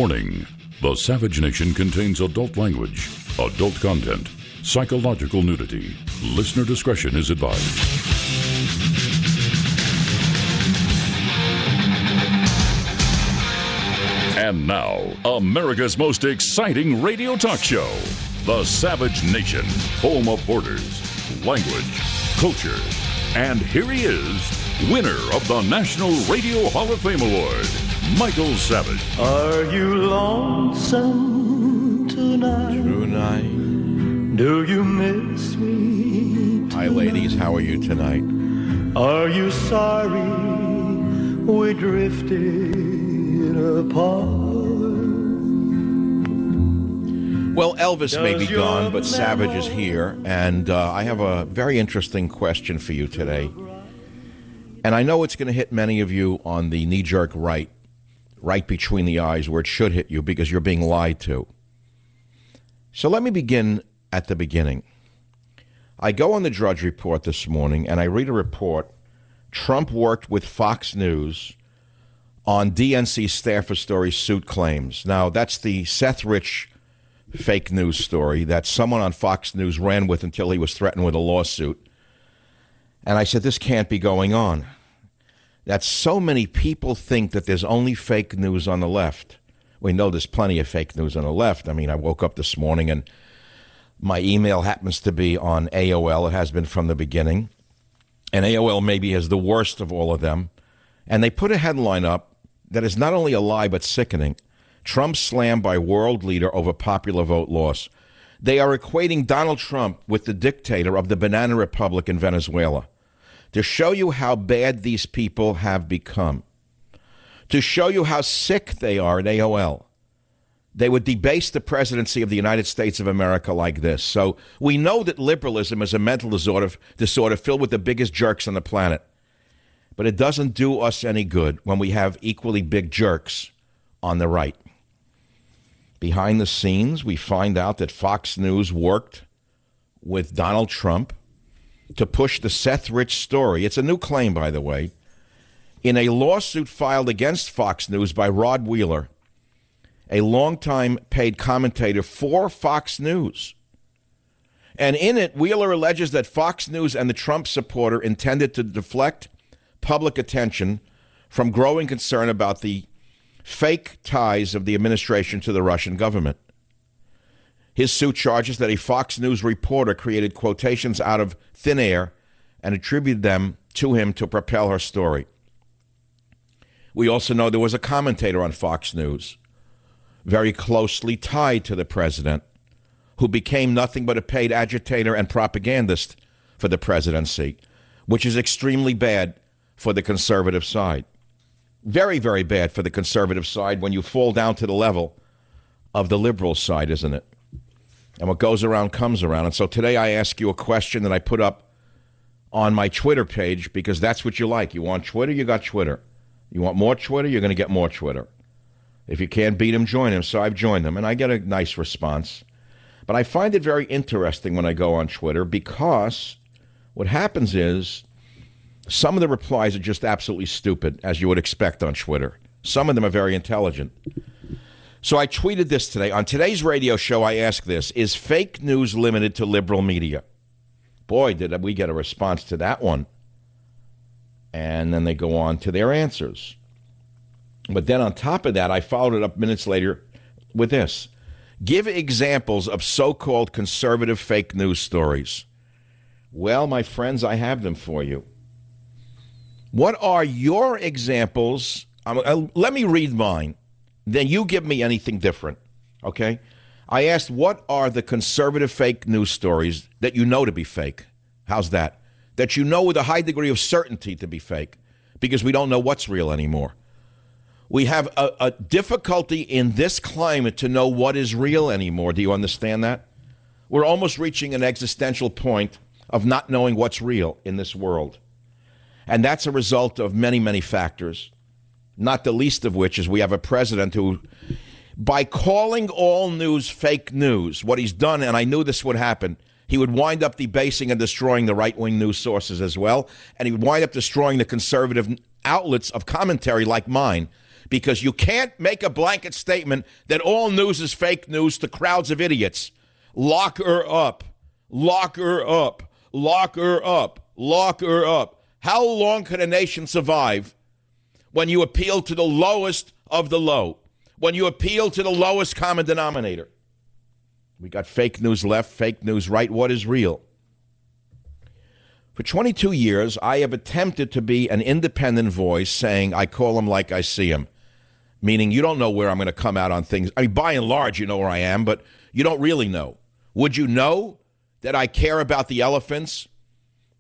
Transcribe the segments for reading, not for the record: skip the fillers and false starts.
Warning: the Savage Nation contains adult language, adult content, psychological nudity. Listener discretion is advised. And now, America's most exciting radio talk show, The Savage Nation, home of borders, language, culture. And here he is, winner of the National Radio Hall of Fame Award, Michael Savage. Are you lonesome tonight? Do you miss me tonight? Hi, ladies. How are you tonight? Are you sorry we drifted apart? Well, Elvis may be gone, but Savage is here, and I have a very interesting question for you today. And I know it's going to hit many of you on the knee-jerk right between the eyes where it should hit you because you're being lied to. So let me begin at the beginning. I go on the Drudge Report this morning, and I read a report. Trump worked with Fox News on DNC staffer story suit claims. Now, that's the Seth Rich fake news story that someone on Fox News ran with until he was threatened with a lawsuit. And I said, this can't be going on. That so many people think that there's only fake news on the left. We know there's plenty of fake news on the left. I mean, I woke up this morning and my email happens to be on AOL. It has been from the beginning. And AOL maybe is the worst of all of them. And they put a headline up that is not only a lie but sickening. Trump slammed by world leader over popular vote loss. They are equating Donald Trump with the dictator of the Banana Republic in Venezuela. To show you how bad these people have become. To show you how sick they are at AOL. They would debase the presidency of the United States of America like this. So we know that liberalism is a mental disorder filled with the biggest jerks on the planet. But it doesn't do us any good when we have equally big jerks on the right. Behind the scenes, we find out that Fox News worked with Donald Trump to push the Seth Rich story. It's a new claim, by the way, in a lawsuit filed against Fox News by Rod Wheeler, a longtime paid commentator for Fox News. And in it, Wheeler alleges that Fox News and the Trump supporter intended to deflect public attention from growing concern about the fake ties of the administration to the Russian government. His suit charges that a Fox News reporter created quotations out of thin air and attributed them to him to propel her story. We also know there was a commentator on Fox News, very closely tied to the president, who became nothing but a paid agitator and propagandist for the presidency, which is extremely bad for the conservative side. Very, very bad for the conservative side when you fall down to the level of the liberal side, isn't it? And what goes around comes around. And so today I ask you a question that I put up on my Twitter page because that's what you like. You want Twitter, you got Twitter. You want more Twitter, you're going to get more Twitter. If you can't beat him, join him. So I've joined them, and I get a nice response. But I find it very interesting when I go on Twitter because what happens is some of the replies are just absolutely stupid, as you would expect on Twitter. Some of them are very intelligent. So I tweeted this today. On today's radio show, I asked this: is fake news limited to liberal media? Boy, did we get a response to that one. And then they go on to their answers. But then on top of that, I followed it up minutes later with this. Give examples of so-called conservative fake news stories. Well, my friends, I have them for you. What are your examples? Let me read mine. Then you give me anything different, okay? I asked, what are the conservative fake news stories that you know to be fake? How's that? That you know with a high degree of certainty to be fake, because we don't know what's real anymore. We have a difficulty in this climate to know what is real anymore. Do you understand that? We're almost reaching an existential point of not knowing what's real in this world. And that's a result of many, many factors, not the least of which is we have a president who, by calling all news fake news, what he's done, and I knew this would happen, he would wind up debasing and destroying the right-wing news sources as well, and he would wind up destroying the conservative outlets of commentary like mine, because you can't make a blanket statement that all news is fake news to crowds of idiots. Lock her up. Lock her up. Lock her up. Lock her up. How long can a nation survive when you appeal to the lowest of the low? When you appeal to the lowest common denominator? We got fake news left, fake news right. What is real? For 22 years, I have attempted to be an independent voice saying I call them like I see them, meaning you don't know where I'm going to come out on things. I mean, by and large, you know where I am, but you don't really know. Would you know that I care about the elephants,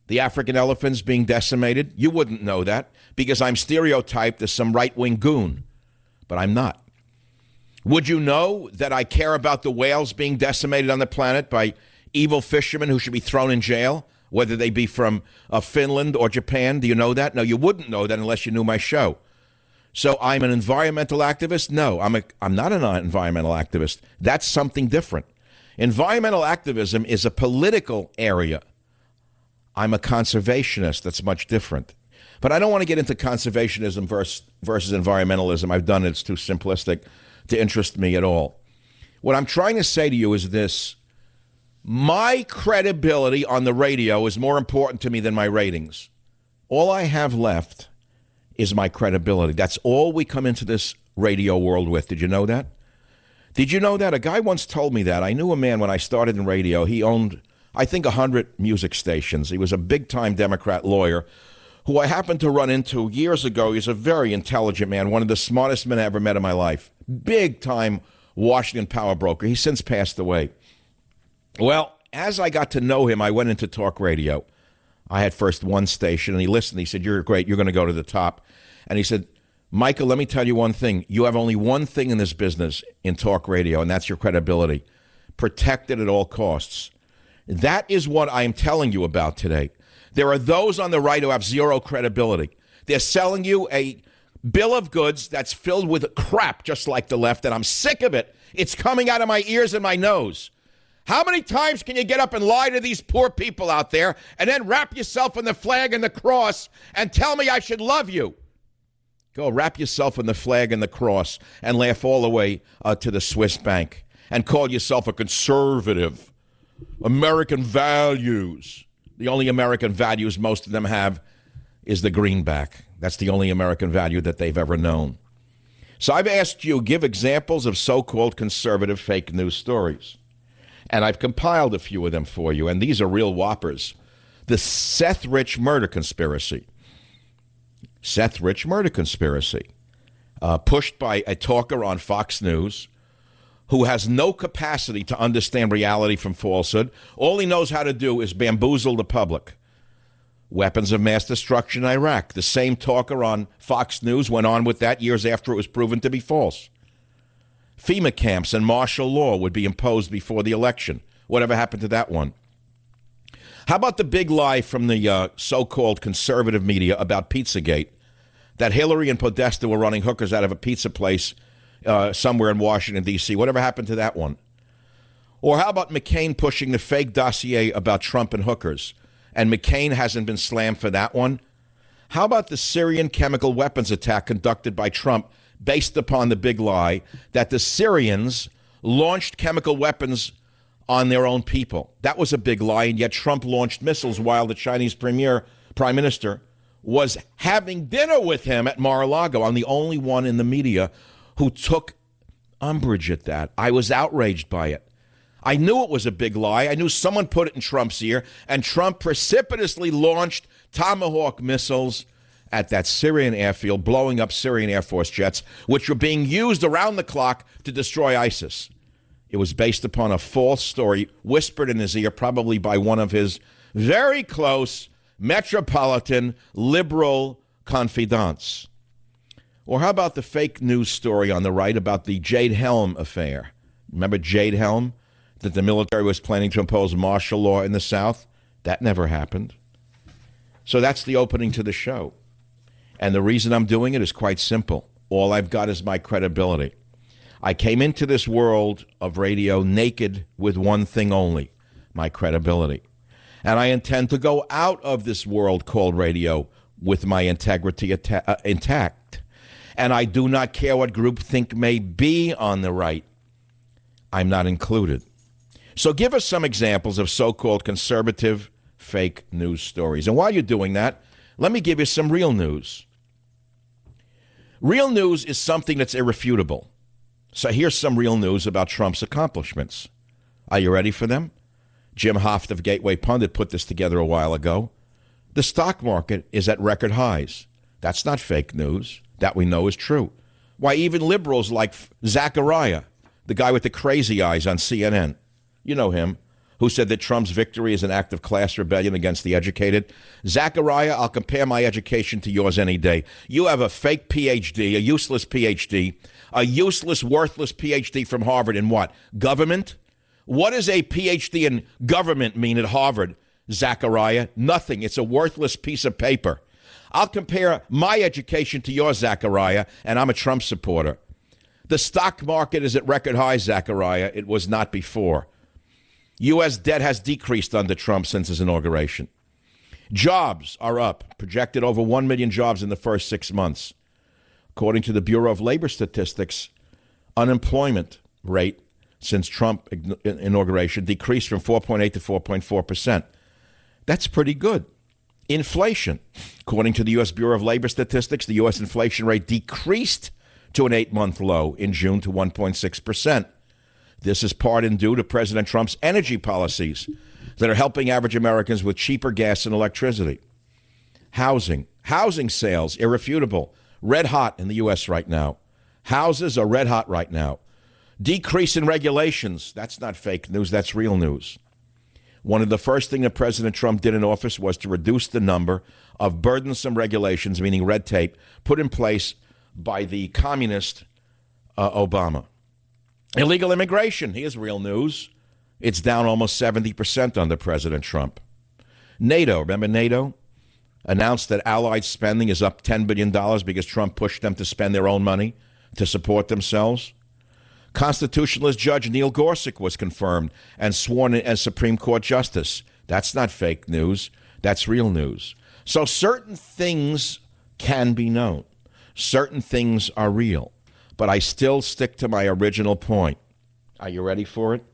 the African elephants being decimated? You wouldn't know that because I'm stereotyped as some right-wing goon, but I'm not. Would you know that I care about the whales being decimated on the planet by evil fishermen who should be thrown in jail, whether they be from Finland or Japan? Do you know that? No, you wouldn't know that unless you knew my show. So I'm an environmental activist? No, I'm not an environmental activist. That's something different. Environmental activism is a political area. I'm a conservationist. That's much different. But I don't want to get into conservationism versus environmentalism. I've done it. It's too simplistic to interest me at all. What I'm trying to say to you is this. My credibility on the radio is more important to me than my ratings. All I have left is my credibility. That's all we come into this radio world with. Did you know that? Did you know that? A guy once told me that. I knew a man when I started in radio. He owned, I think, 100 music stations. He was a big-time Democrat lawyer who I happened to run into years ago. He's a very intelligent man, one of the smartest men I ever met in my life. Big-time Washington power broker. He's since passed away. Well, as I got to know him, I went into talk radio. I had first one station, and he listened. He said, "You're great. You're going to go to the top." And he said, "Michael, let me tell you one thing. You have only one thing in this business in talk radio, and that's your credibility. Protect it at all costs." That is what I'm telling you about today. There are those on the right who have zero credibility. They're selling you a bill of goods that's filled with crap, just like the left, and I'm sick of it. It's coming out of my ears and my nose. How many times can you get up and lie to these poor people out there and then wrap yourself in the flag and the cross and tell me I should love you? Go wrap yourself in the flag and the cross and laugh all the way to the Swiss bank and call yourself a conservative. American values. The only American values most of them have is the greenback. That's the only American value that they've ever known. So I've asked you, give examples of so-called conservative fake news stories. And I've compiled a few of them for you, and these are real whoppers. The Seth Rich murder conspiracy. Seth Rich murder conspiracy. Pushed by a talker on Fox News who has no capacity to understand reality from falsehood. All he knows how to do is bamboozle the public. Weapons of mass destruction in Iraq. The same talker on Fox News went on with that years after it was proven to be false. FEMA camps and martial law would be imposed before the election. Whatever happened to that one? How about the big lie from the so-called conservative media about Pizzagate, that Hillary and Podesta were running hookers out of a pizza place somewhere in Washington, D.C.? Whatever happened to that one? Or how about McCain pushing the fake dossier about Trump and hookers, and McCain hasn't been slammed for that one? How about the Syrian chemical weapons attack conducted by Trump based upon the big lie that the Syrians launched chemical weapons on their own people? That was a big lie, and yet Trump launched missiles while the Chinese prime minister, was having dinner with him at Mar-a-Lago. I'm the only one in the media who took umbrage at that. I was outraged by it. I knew it was a big lie. I knew someone put it in Trump's ear, and Trump precipitously launched Tomahawk missiles at that Syrian airfield, blowing up Syrian Air Force jets, which were being used around the clock to destroy ISIS. It was based upon a false story whispered in his ear, probably by one of his very close metropolitan liberal confidants. Or how about the fake news story on the right about the Jade Helm affair? Remember Jade Helm? That the military was planning to impose martial law in the South? That never happened. So that's the opening to the show. And the reason I'm doing it is quite simple. All I've got is my credibility. I came into this world of radio naked with one thing only, my credibility. And I intend to go out of this world called radio with my integrity intact. And I do not care what groupthink may be on the right. I'm not included. So give us some examples of so-called conservative fake news stories. And while you're doing that, let me give you some real news. Real news is something that's irrefutable. So here's some real news about Trump's accomplishments. Are you ready for them? Jim Hoft of Gateway Pundit put this together a while ago. The stock market is at record highs. That's not fake news. That we know is true. Why, even liberals like Zachariah, the guy with the crazy eyes on CNN, you know him, who said that Trump's victory is an act of class rebellion against the educated. Zachariah, I'll compare my education to yours any day. You have a fake PhD, a useless PhD, a useless, worthless PhD from Harvard in what? Government? What does a PhD in government mean at Harvard, Zachariah? Nothing. It's a worthless piece of paper. I'll compare my education to yours, Zachariah, and I'm a Trump supporter. The stock market is at record highs, Zachariah. It was not before. U.S. debt has decreased under Trump since his inauguration. Jobs are up, projected over 1 million jobs in the first 6 months. According to the Bureau of Labor Statistics, unemployment rate since Trump inauguration decreased from 4.8 to 4.4%. That's pretty good. Inflation. According to the U.S. Bureau of Labor Statistics, the U.S. inflation rate decreased to an 8-month low in June to 1.6%. This is part and due to President Trump's energy policies that are helping average Americans with cheaper gas and electricity. Housing sales, irrefutable, red hot in the U.S. right now. Houses are red hot right now. Decrease in regulations, that's not fake news, that's real news. One of the first things that President Trump did in office was to reduce the number of burdensome regulations, meaning red tape, put in place by the communist Obama. Illegal immigration, here's real news. It's down almost 70% under President Trump. NATO, remember NATO? Announced that allied spending is up $10 billion because Trump pushed them to spend their own money to support themselves. Constitutionalist Judge Neil Gorsuch was confirmed and sworn in as Supreme Court Justice. That's not fake news. That's real news. So certain things can be known. Certain things are real. But I still stick to my original point. Are you ready for it?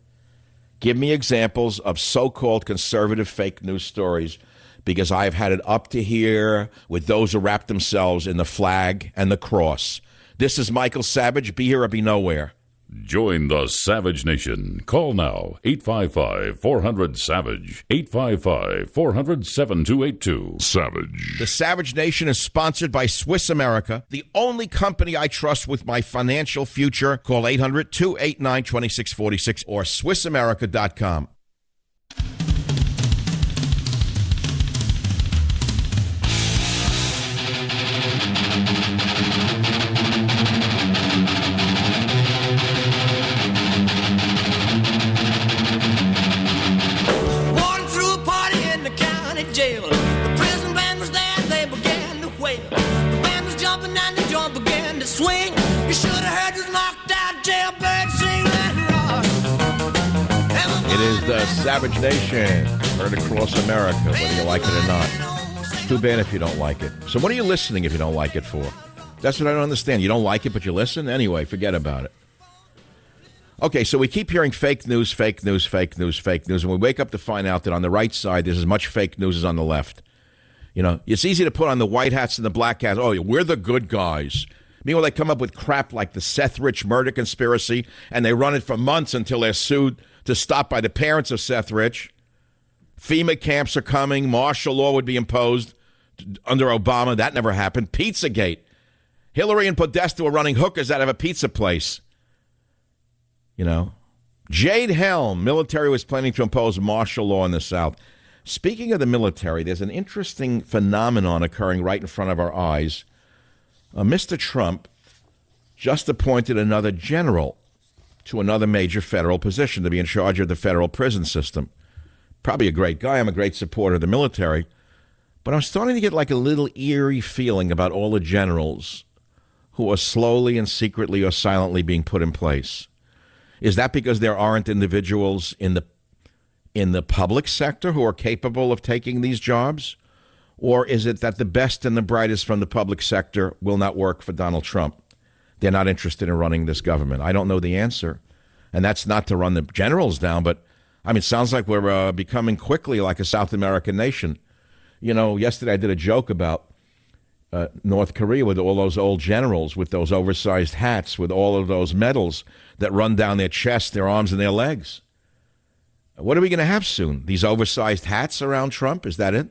Give me examples of so-called conservative fake news stories, because I've had it up to here with those who wrap themselves in the flag and the cross. This is Michael Savage. Be here or be nowhere. Join the Savage Nation. Call now, 855-400-SAVAGE, 855-400-7282. Savage. The Savage Nation is sponsored by Swiss America, the only company I trust with my financial future. Call 800-289-2646 or SwissAmerica.com. Swing, you should have heard this knocked out jailbird sing and rock. It is the Savage Nation, heard across America, whether you like it or not. Too bad if you don't like it. So what are you listening if you don't like it for? That's what I don't understand. You don't like it, but you listen? Anyway, forget about it. Okay, so we keep hearing fake news, fake news, fake news, fake news, and we wake up to find out that on the right side, there's as much fake news as on the left. You know, it's easy to put on the white hats and the black hats. Oh, we're the good guys. Meanwhile, they come up with crap like the Seth Rich murder conspiracy, and they run it for months until they're sued to stop by the parents of Seth Rich. FEMA camps are coming. Martial law would be imposed under Obama. That never happened. Pizzagate. Hillary and Podesta were running hookers out of a pizza place. You know. Jade Helm. Military was planning to impose martial law in the South. Speaking of the military, there's an interesting phenomenon occurring right in front of our eyes. Mr. Trump just appointed another general to another major federal position to be in charge of the federal prison system. Probably a great guy. I'm a great supporter of the military. But I'm starting to get like a little eerie feeling about all the generals who are slowly and secretly or silently being put in place. Is that because there aren't individuals in the public sector who are capable of taking these jobs? Or is it that the best and the brightest from the public sector will not work for Donald Trump? They're not interested in running this government. I don't know the answer. And that's not to run the generals down, but, I mean, it sounds like we're becoming quickly like a South American nation. You know, yesterday I did a joke about North Korea with all those old generals with those oversized hats, with all of those medals that run down their chest, their arms, and their legs. What are we going to have soon? These oversized hats around Trump? Is that it?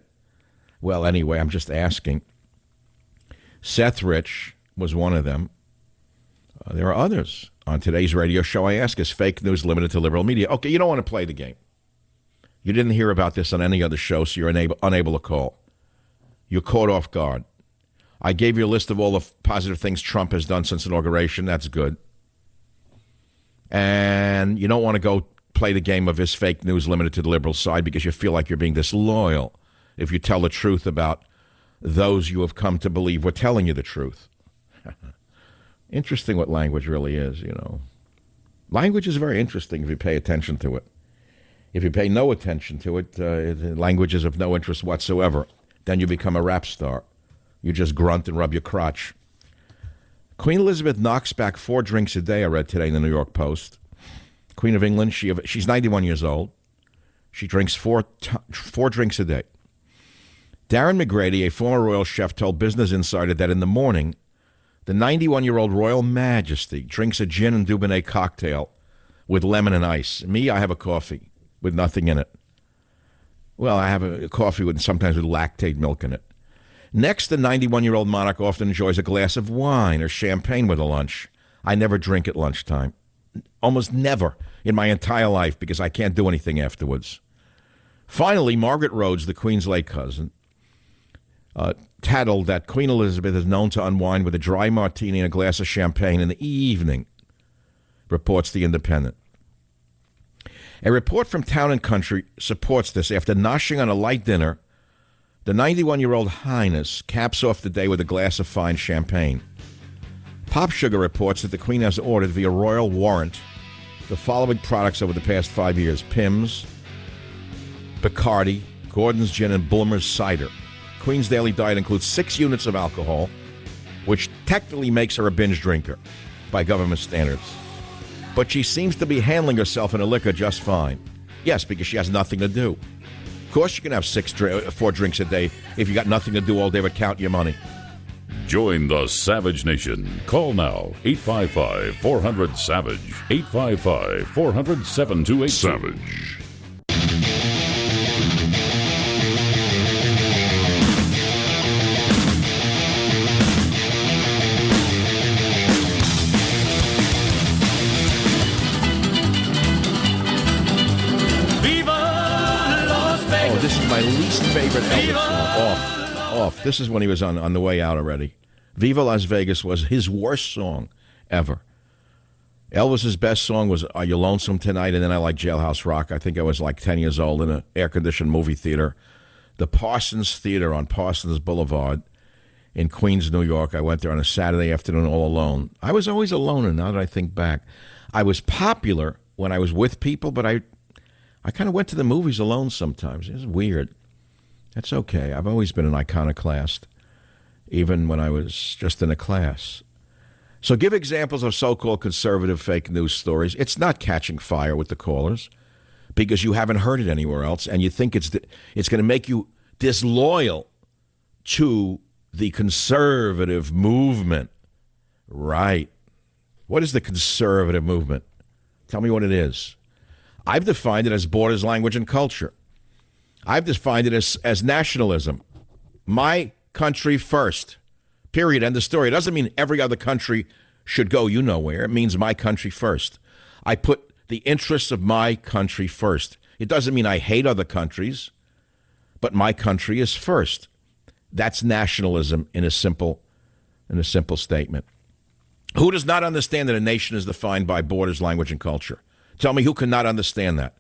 Well, anyway, I'm just asking. Seth Rich was one of them. There are others. On today's radio show, I ask, is fake news limited to liberal media? Okay, you don't want to play the game. You didn't hear about this on any other show, so you're unable to call. You're caught off guard. I gave you a list of all the positive things Trump has done since inauguration. That's good. And you don't want to go play the game of is fake news limited to the liberal side because you feel like you're being disloyal if you tell the truth about those you have come to believe were telling you the truth. Interesting what language really is, you know. Language is very interesting if you pay attention to it. If you pay no attention to it, language is of no interest whatsoever. Then you become a rap star. You just grunt and rub your crotch. Queen Elizabeth knocks back 4 drinks a day, I read today in the New York Post. Queen of England, she's 91 years old. She drinks 4 drinks a day. Darren McGrady, a former royal chef, told Business Insider that in the morning, the 91-year-old Royal Majesty drinks a gin and Dubonnet cocktail with lemon and ice. Me, I have a coffee with nothing in it. Well, I have a coffee sometimes with lactate milk in it. Next, the 91-year-old monarch often enjoys a glass of wine or champagne with a lunch. I never drink at lunchtime. Almost never in my entire life because I can't do anything afterwards. Finally, Margaret Rhodes, the Queen's late cousin, tattled that Queen Elizabeth is known to unwind with a dry martini and a glass of champagne in the evening, reports The Independent. A report from Town & Country supports this. After noshing on a light dinner, the 91-year-old Highness caps off the day with a glass of fine champagne. Pop Sugar reports that the Queen has ordered via royal warrant the following products over the past 5 years: Pimm's, Bacardi, Gordon's Gin, and Bulmer's Cider. Queen's daily diet includes 6 units of alcohol, which technically makes her a binge drinker by government standards. But she seems to be handling herself in her liquor just fine. Yes, because she has nothing to do. Of course you can have 4 drinks a day if you got nothing to do all day but count your money. Join the Savage Nation. Call now, 855-400-SAVAGE, 855-400-7282. Savage. This is my least favorite Elvis song. Off. This is when he was on the way out already. Viva Las Vegas was his worst song ever. Elvis's best song was Are You Lonesome Tonight? And then I like Jailhouse Rock. I think I was like 10 years old in an air-conditioned movie theater. The Parsons Theater on Parsons Boulevard in Queens, New York. I went there on a Saturday afternoon all alone. I was always alone, and now that I think back, I was popular when I was with people, but I kind of went to the movies alone sometimes. It's weird. That's okay. I've always been an iconoclast, even when I was just in a class. So give examples of so-called conservative fake news stories. It's not catching fire with the callers because you haven't heard it anywhere else, and you think it's going to make you disloyal to the conservative movement. Right. What is the conservative movement? Tell me what it is. I've defined it as borders, language, and culture. I've defined it as nationalism. My country first. Period. End of story. It doesn't mean every other country should go you know where. It means my country first. I put the interests of my country first. It doesn't mean I hate other countries, but my country is first. That's nationalism in a simple statement. Who does not understand that a nation is defined by borders, language, and culture? Tell me who cannot understand that.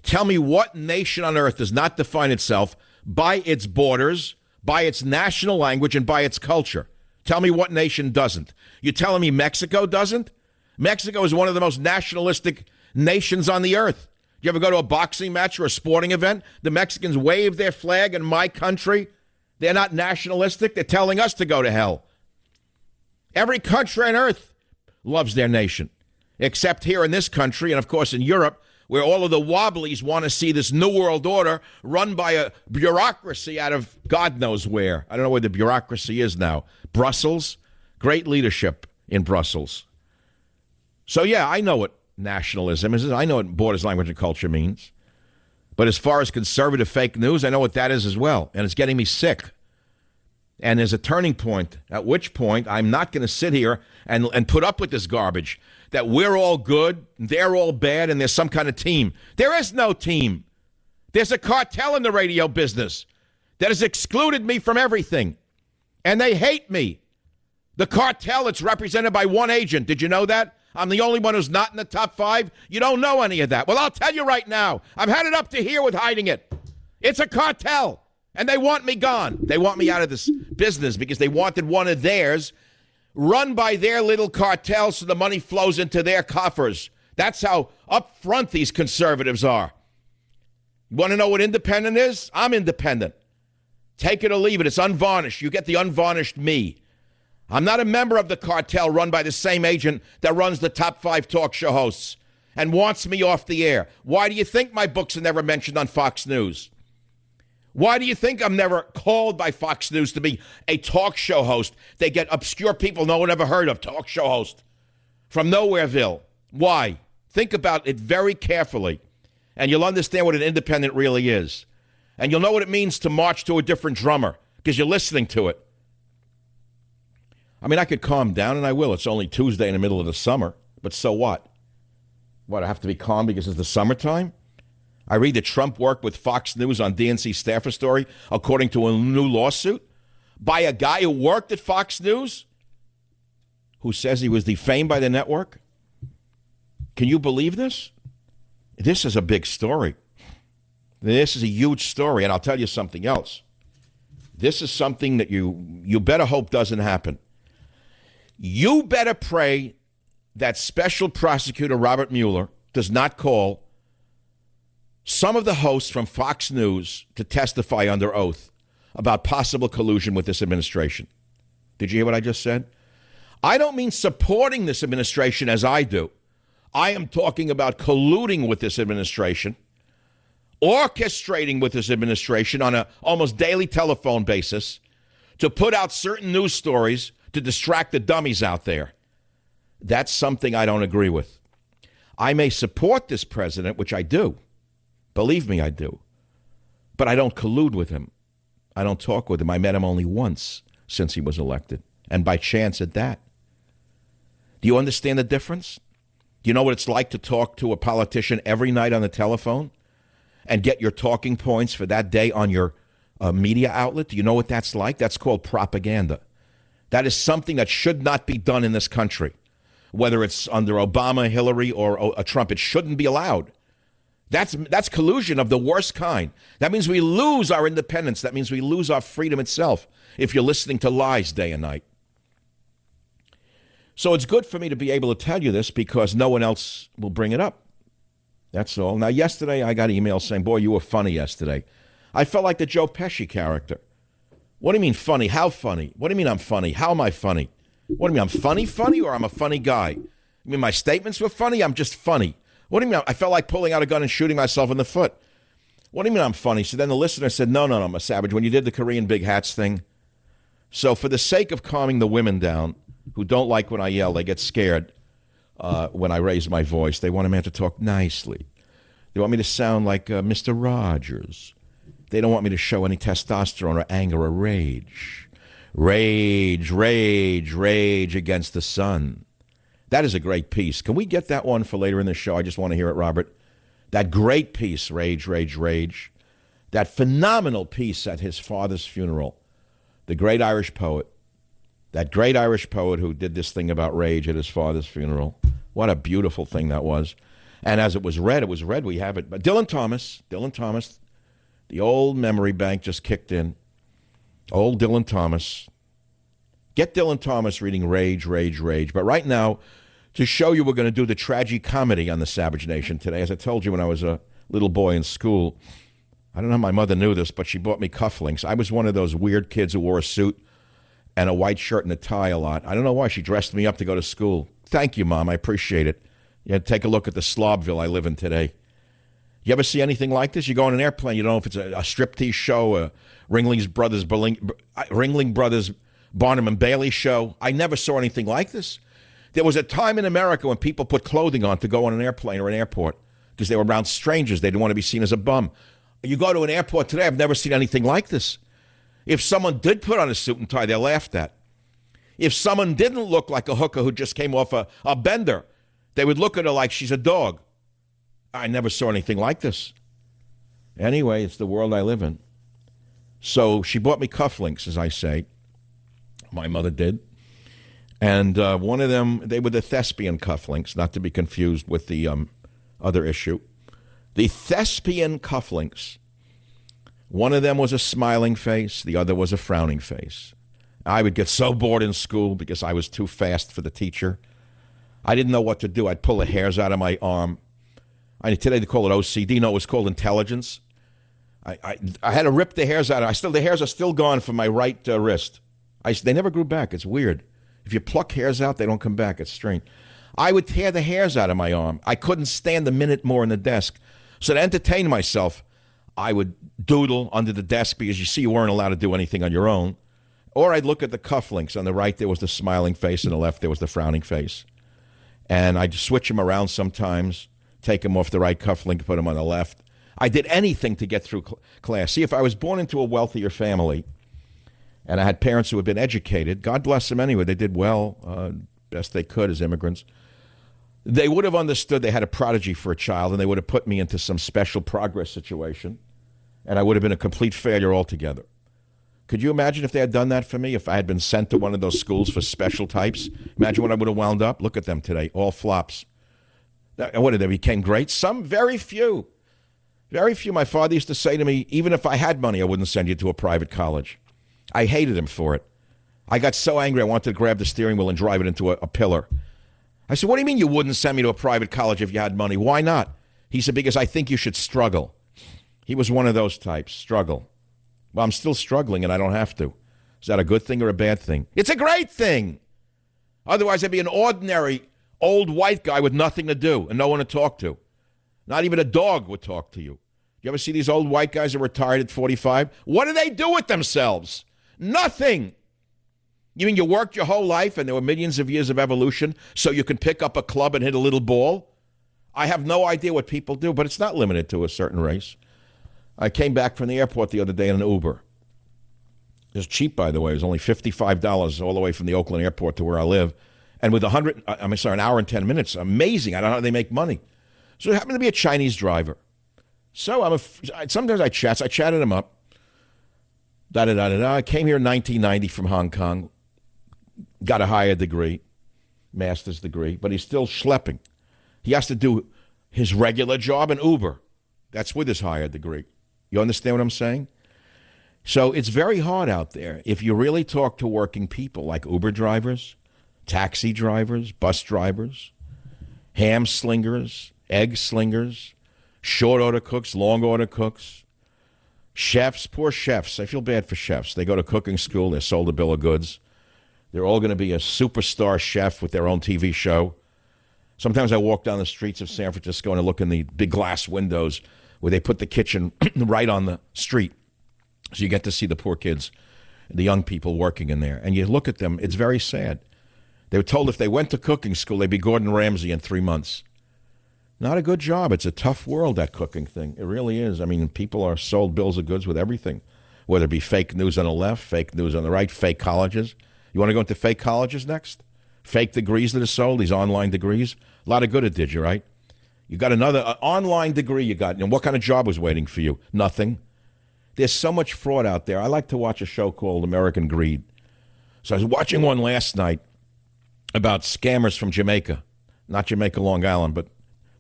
Tell me what nation on earth does not define itself by its borders, by its national language, and by its culture. Tell me what nation doesn't. You're telling me Mexico doesn't? Mexico is one of the most nationalistic nations on the earth. You ever go to a boxing match or a sporting event? The Mexicans wave their flag in my country They're not nationalistic. They're telling us to go to hell. Every country on earth loves their nation, except here in this country and, of course, in Europe, where all of the wobblies want to see this new world order run by a bureaucracy out of God knows where. I don't know where the bureaucracy is now. Brussels, great leadership in Brussels. So, yeah, I know what nationalism is. I know what borders, language, and culture means. But as far as conservative fake news, I know what that is as well. And it's getting me sick. And there's a turning point, at which point I'm not going to sit here and put up with this garbage, that we're all good, they're all bad, and there's some kind of team. There is no team. There's a cartel in the radio business that has excluded me from everything. And they hate me. The cartel, it's represented by one agent. Did you know that? I'm the only one who's not in the top 5. You don't know any of that. Well, I'll tell you right now. I've had it up to here with hiding it. It's a cartel. And they want me gone. They want me out of this business because they wanted one of theirs run by their little cartel so the money flows into their coffers. That's how upfront these conservatives are. You want to know what independent is? I'm independent. Take it or leave it. It's unvarnished. You get the unvarnished me. I'm not a member of the cartel run by the same agent that runs the top 5 talk show hosts and wants me off the air. Why do you think my books are never mentioned on Fox News? Why do you think I'm never called by Fox News to be a talk show host? They get obscure people no one ever heard of, talk show host from Nowhereville. Why? Think about it very carefully, and you'll understand what an independent really is. And you'll know what it means to march to a different drummer because you're listening to it. I mean, I could calm down, and I will. It's only Tuesday in the middle of the summer, but so what? What, I have to be calm because it's the summertime? I read that Trump worked with Fox News on DNC staffer story, according to a new lawsuit, by a guy who worked at Fox News, who says he was defamed by the network. Can you believe this? This is a big story. This is a huge story, and I'll tell you something else. This is something that you better hope doesn't happen. You better pray that Special Prosecutor Robert Mueller does not call some of the hosts from Fox News to testify under oath about possible collusion with this administration. Did you hear what I just said? I don't mean supporting this administration as I do. I am talking about colluding with this administration, orchestrating with this administration on an almost daily telephone basis to put out certain news stories to distract the dummies out there. That's something I don't agree with. I may support this president, which I do. Believe me, I do. But I don't collude with him. I don't talk with him. I met him only once since he was elected, and by chance at that. Do you understand the difference? Do you know what it's like to talk to a politician every night on the telephone and get your talking points for that day on your media outlet? Do you know what that's like? That's called propaganda. That is something that should not be done in this country, whether it's under Obama, Hillary, or Trump. It shouldn't be allowed. That's collusion of the worst kind. That means we lose our independence. That means we lose our freedom itself if you're listening to lies day and night. So it's good for me to be able to tell you this because no one else will bring it up. That's all. Now, yesterday I got emails saying, boy, you were funny yesterday. I felt like the Joe Pesci character. What do you mean funny? How funny? What do you mean I'm funny? How am I funny? What do you mean, I'm funny, or I'm a funny guy? You mean my statements were funny? I'm just funny. What do you mean? I felt like pulling out a gun and shooting myself in the foot. What do you mean I'm funny? So then the listener said, no, I'm a savage. When you did the Korean big hats thing. So for the sake of calming the women down who don't like when I yell, they get scared when I raise my voice. They want a man to talk nicely. They want me to sound like Mr. Rogers. They don't want me to show any testosterone or anger or rage. Rage, rage, rage against the sun. That is a great piece. Can we get that one for later in the show? I just want to hear it, Robert. That great piece, Rage, Rage, Rage. That phenomenal piece at his father's funeral. The great Irish poet. That great Irish poet who did this thing about rage at his father's funeral. What a beautiful thing that was. And as it was read, we have it. But Dylan Thomas, the old memory bank just kicked in. Old Dylan Thomas. Get Dylan Thomas reading Rage, Rage, Rage. But right now, to show you we're going to do the tragicomedy on the Savage Nation today. As I told you when I was a little boy in school, I don't know how my mother knew this, but she bought me cufflinks. I was one of those weird kids who wore a suit and a white shirt and a tie a lot. I don't know why. She dressed me up to go to school. Thank you, Mom. I appreciate it. Yeah, take a look at the slobville I live in today. You ever see anything like this? You go on an airplane, you don't know if it's a striptease show, a Ringling Brothers Barnum and Bailey show. I never saw anything like this. There was a time in America when people put clothing on to go on an airplane or an airport because they were around strangers. They didn't want to be seen as a bum. You go to an airport today, I've never seen anything like this. If someone did put on a suit and tie, they're laughed at. If someone didn't look like a hooker who just came off a bender, they would look at her like she's a dog. I never saw anything like this. Anyway, it's the world I live in. So she bought me cufflinks, as I say. My mother did. And one of them, they were the thespian cufflinks, not to be confused with the other issue. The thespian cufflinks. One of them was a smiling face. The other was a frowning face. I would get so bored in school because I was too fast for the teacher. I didn't know what to do. I'd pull the hairs out of my arm. Today they call it OCD. No, it was called intelligence. I had to rip the hairs out. The hairs are still gone from my right wrist. They never grew back. It's weird. If you pluck hairs out, they don't come back. It's strange. I would tear the hairs out of my arm. I couldn't stand a minute more in the desk. So to entertain myself, I would doodle under the desk because you weren't allowed to do anything on your own. Or I'd look at the cufflinks. On the right, there was the smiling face. On the left, there was the frowning face. And I'd switch them around sometimes, take them off the right cufflink, put them on the left. I did anything to get through class. See, if I was born into a wealthier family and I had parents who had been educated, God bless them anyway, they did well, best they could as immigrants, they would have understood they had a prodigy for a child and they would have put me into some special progress situation and I would have been a complete failure altogether. Could you imagine if they had done that for me, if I had been sent to one of those schools for special types? Imagine what I would have wound up. Look at them today, all flops. What did they became great? Some, very few. Very few. My father used to say to me, even if I had money, I wouldn't send you to a private college. I hated him for it. I got so angry, I wanted to grab the steering wheel and drive it into a pillar. I said, what do you mean you wouldn't send me to a private college if you had money? Why not? He said, because I think you should struggle. He was one of those types, struggle. Well, I'm still struggling and I don't have to. Is that a good thing or a bad thing? It's a great thing. Otherwise, I'd be an ordinary old white guy with nothing to do and no one to talk to. Not even a dog would talk to you. You ever see these old white guys who are retired at 45? What do they do with themselves? Nothing. You mean you worked your whole life and there were millions of years of evolution so you can pick up a club and hit a little ball? I have no idea what people do, but it's not limited to a certain race. I came back from the airport the other day in an Uber. It was cheap, by the way. It was only $55 all the way from the Oakland airport to where I live. And with an hour and 10 minutes. Amazing. I don't know how they make money. So it happened to be a Chinese driver. So sometimes I chat. So I chatted him up. I came here in 1990 from Hong Kong. Got a higher degree, master's degree, but he's still schlepping. He has to do his regular job in Uber. That's with his higher degree. You understand what I'm saying? So it's very hard out there. If you really talk to working people like Uber drivers, taxi drivers, bus drivers, ham slingers, egg slingers, short order cooks, long order cooks, chefs, poor chefs. I feel bad for chefs. They go to cooking school. They're sold a bill of goods. They're all going to be a superstar chef with their own TV show. Sometimes I walk down the streets of San Francisco and I look in the big glass windows where they put the kitchen right on the street. So you get to see the poor kids, the young people working in there. And you look at them, it's very sad. They were told if they went to cooking school, they'd be Gordon Ramsay in 3 months. Not a good job. It's a tough world, that cooking thing. It really is. I mean, people are sold bills of goods with everything, whether it be fake news on the left, fake news on the right, fake colleges. You want to go into fake colleges next? Fake degrees that are sold, these online degrees. A lot of good it did you, right? You got another online degree you got. And what kind of job was waiting for you? Nothing. There's so much fraud out there. I like to watch a show called American Greed. So I was watching one last night about scammers from Jamaica. Not Jamaica, Long Island, but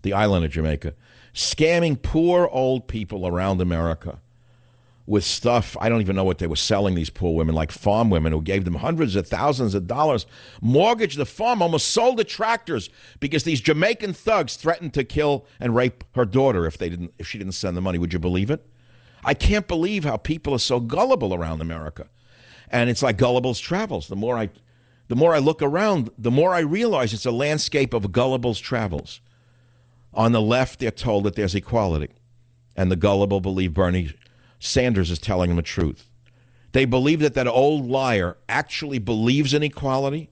the island of Jamaica. Scamming poor old people around America with stuff. I don't even know what they were selling, these poor women, like farm women who gave them hundreds of thousands of dollars, mortgaged the farm, almost sold the tractors because these Jamaican thugs threatened to kill and rape her daughter if she didn't send the money. Would you believe it? I can't believe how people are so gullible around America. And it's like Gullible's Travels. The more I look around, the more I realize it's a landscape of Gullible's Travels. On the left, they're told that there's equality. And the gullible believe Bernie Sanders is telling them the truth. They believe that that old liar actually believes in equality,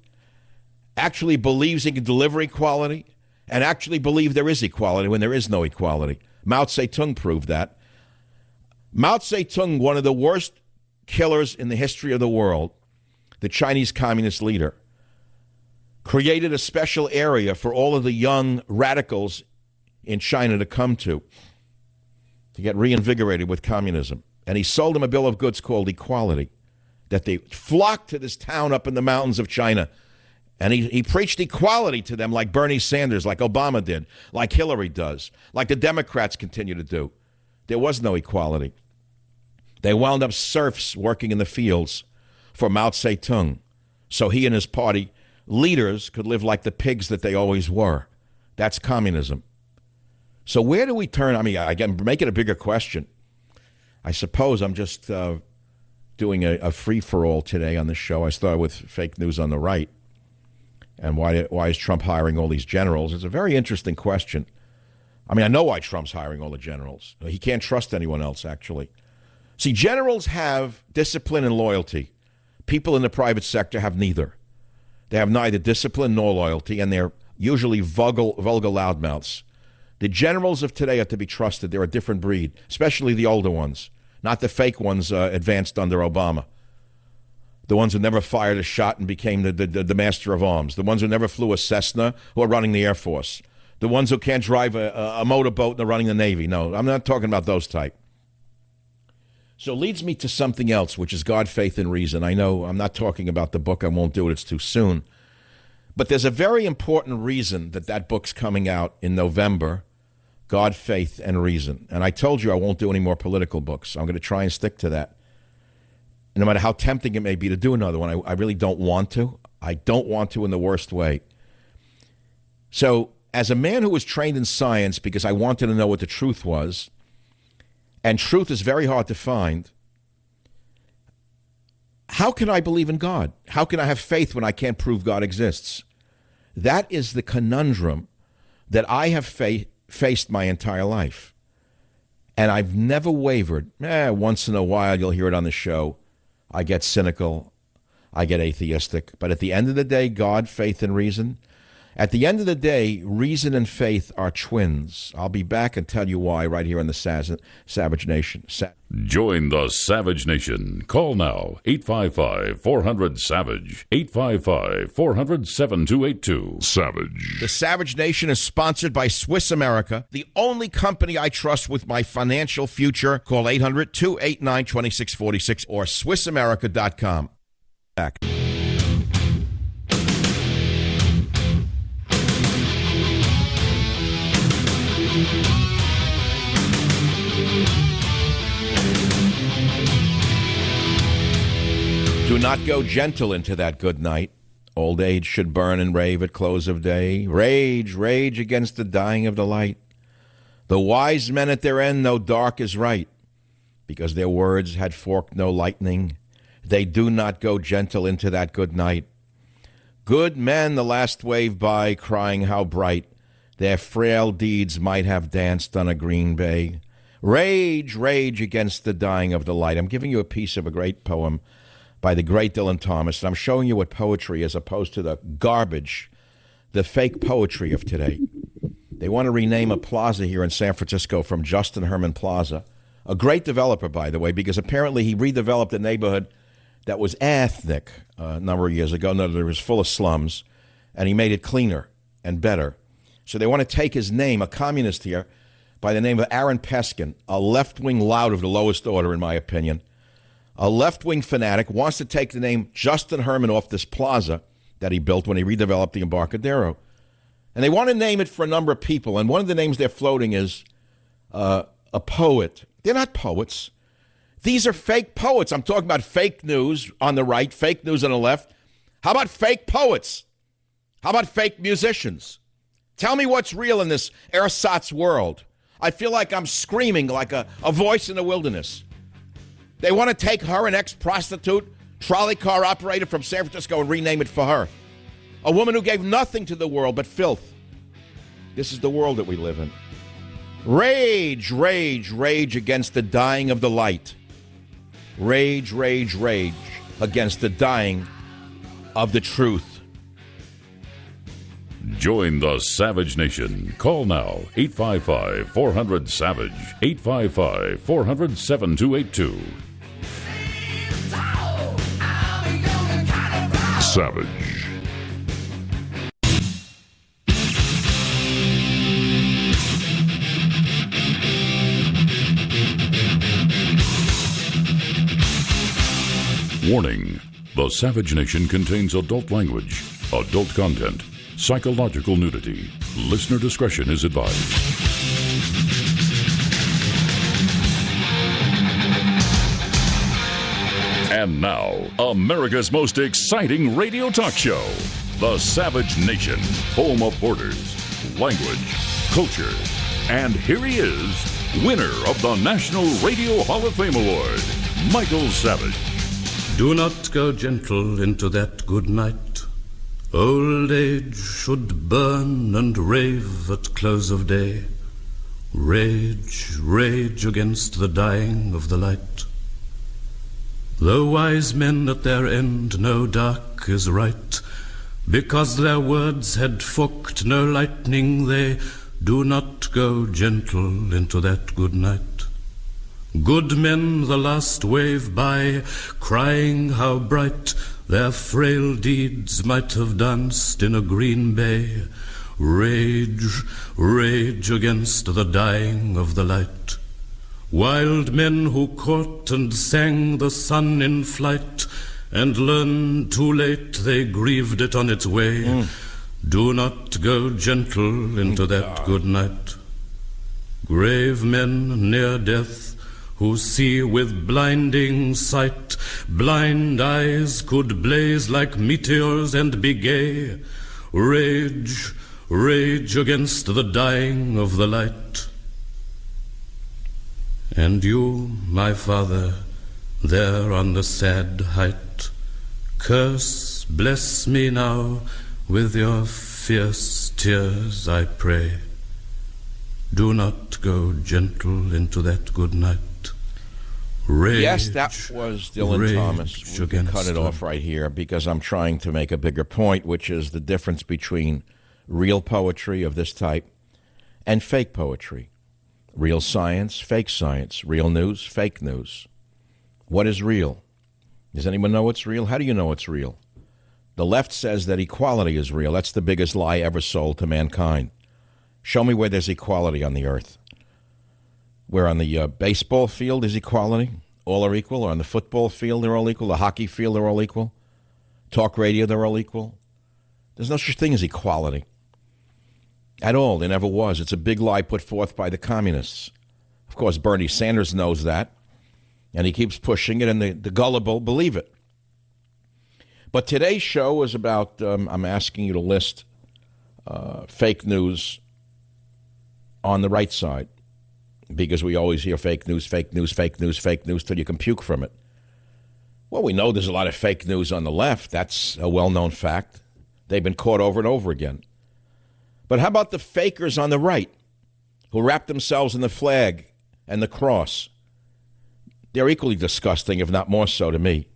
actually believes he can deliver equality, and actually believe there is equality when there is no equality. Mao Zedong proved that. Mao Zedong, one of the worst killers in the history of the world, the Chinese communist leader, created a special area for all of the young radicals in China to come to get reinvigorated with communism. And he sold them a bill of goods called equality, that they flocked to this town up in the mountains of China. And he preached equality to them like Bernie Sanders, like Obama did, like Hillary does, like the Democrats continue to do. There was no equality. They wound up serfs working in the fields for Mao Zedong, so he and his party leaders could live like the pigs that they always were. That's communism. So where do we turn? I mean, again, make it a bigger question. I suppose I'm just doing a free-for-all today on the show. I started with fake news on the right. And why is Trump hiring all these generals? It's a very interesting question. I mean, I know why Trump's hiring all the generals. He can't trust anyone else, actually. See, generals have discipline and loyalty. People in the private sector have neither. They have neither discipline nor loyalty, and they're usually vulgar loudmouths. The generals of today are to be trusted. They're a different breed, especially the older ones, not the fake ones advanced under Obama. The ones who never fired a shot and became the master of arms. The ones who never flew a Cessna who are running the Air Force. The ones who can't drive a motorboat and are running the Navy. No, I'm not talking about those type. So leads me to something else, which is God, Faith, and Reason. I know I'm not talking about the book. I won't do it. It's too soon. But there's a very important reason that book's coming out in November, God, Faith, and Reason. And I told you I won't do any more political books. I'm going to try and stick to that. And no matter how tempting it may be to do another one, I really don't want to. I don't want to in the worst way. So as a man who was trained in science because I wanted to know what the truth was, and truth is very hard to find, how can I believe in God? How can I have faith when I can't prove God exists? That is the conundrum that I have faced my entire life. And I've never wavered. Once in a while, you'll hear it on the show. I get cynical. I get atheistic. But at the end of the day, God, faith, and reason. At the end of the day, reason and faith are twins. I'll be back and tell you why right here on the Savage Nation. Join the Savage Nation. Call now, 855-400-SAVAGE, 855-400-7282. Savage. The Savage Nation is sponsored by Swiss America, the only company I trust with my financial future. Call 800-289-2646 or SwissAmerica.com. Back. Do not go gentle into that good night. Old age should burn and rave at close of day. Rage, rage against the dying of the light. The wise men at their end know dark is right, because their words had forked no lightning. They do not go gentle into that good night. Good men the last wave by, crying how bright their frail deeds might have danced on a green bay. Rage, rage against the dying of the light. I'm giving you a piece of a great poem by the great Dylan Thomas, and I'm showing you what poetry is, opposed to the garbage, the fake poetry of today. They want to rename a plaza here in San Francisco from Justin Herman Plaza. A great developer, by the way, because apparently he redeveloped a neighborhood that was ethnic a number of years ago. No, it was full of slums, and he made it cleaner and better. So they want to take his name, a communist here, by the name of Aaron Peskin, a left-wing lout of the lowest order, in my opinion. A left-wing fanatic wants to take the name Justin Herman off this plaza that he built when he redeveloped the Embarcadero. And they want to name it for a number of people, and one of the names they're floating is a poet. They're not poets. These are fake poets. I'm talking about fake news on the right, fake news on the left. How about fake poets? How about fake musicians? Tell me what's real in this ersatz world. I feel like I'm screaming like a voice in the wilderness. They want to take her, an ex-prostitute, trolley car operator from San Francisco, and rename it for her. A woman who gave nothing to the world but filth. This is the world that we live in. Rage, rage, rage against the dying of the light. Rage, rage, rage against the dying of the truth. Join the Savage Nation. Call now, 855-400-SAVAGE, 855-400-7282. Savage. Warning. The Savage Nation contains adult language, adult content, psychological nudity. Listener discretion is advised. And now, America's most exciting radio talk show, The Savage Nation, home of borders, language, culture. And here he is, winner of the National Radio Hall of Fame Award, Michael Savage. Do not go gentle into that good night. Old age should burn and rave at close of day. Rage, rage against the dying of the light. Though wise men at their end know dark is right, because their words had forked no lightning, they do not go gentle into that good night. Good men the last wave by, crying how bright their frail deeds might have danced in a green bay. Rage, rage against the dying of the light. Wild men who caught and sang the sun in flight, and learned too late they grieved it on its way. Do not go gentle into that good night. Grave men near death, who see with blinding sight, blind eyes could blaze like meteors and be gay. Rage, rage against the dying of the light. And you, my father, there on the sad height, curse, bless me now with your fierce tears, I pray. Do not go gentle into that good night. Rage, yes, that was Dylan Thomas. We can cut it off right here because I'm trying to make a bigger point, which is the difference between real poetry of this type and fake poetry. Real science, fake science. Real news, fake news. What is real? Does anyone know what's real? How do you know it's real? The left says that equality is real. That's the biggest lie ever sold to mankind. Show me where there's equality on the earth. Where on the baseball field is equality? All are equal. Or on the football field, they're all equal. The hockey field, they're all equal. Talk radio, they're all equal. There's no such thing as equality. At all. There never was. It's a big lie put forth by the communists. Of course, Bernie Sanders knows that. And he keeps pushing it, and the gullible believe it. But today's show is about, I'm asking you to list fake news on the right side. Because we always hear fake news, fake news, fake news, fake news, till you can puke from it. Well, we know there's a lot of fake news on the left. That's a well-known fact. They've been caught over and over again. But how about the fakers on the right who wrap themselves in the flag and the cross? They're equally disgusting, if not more so, to me.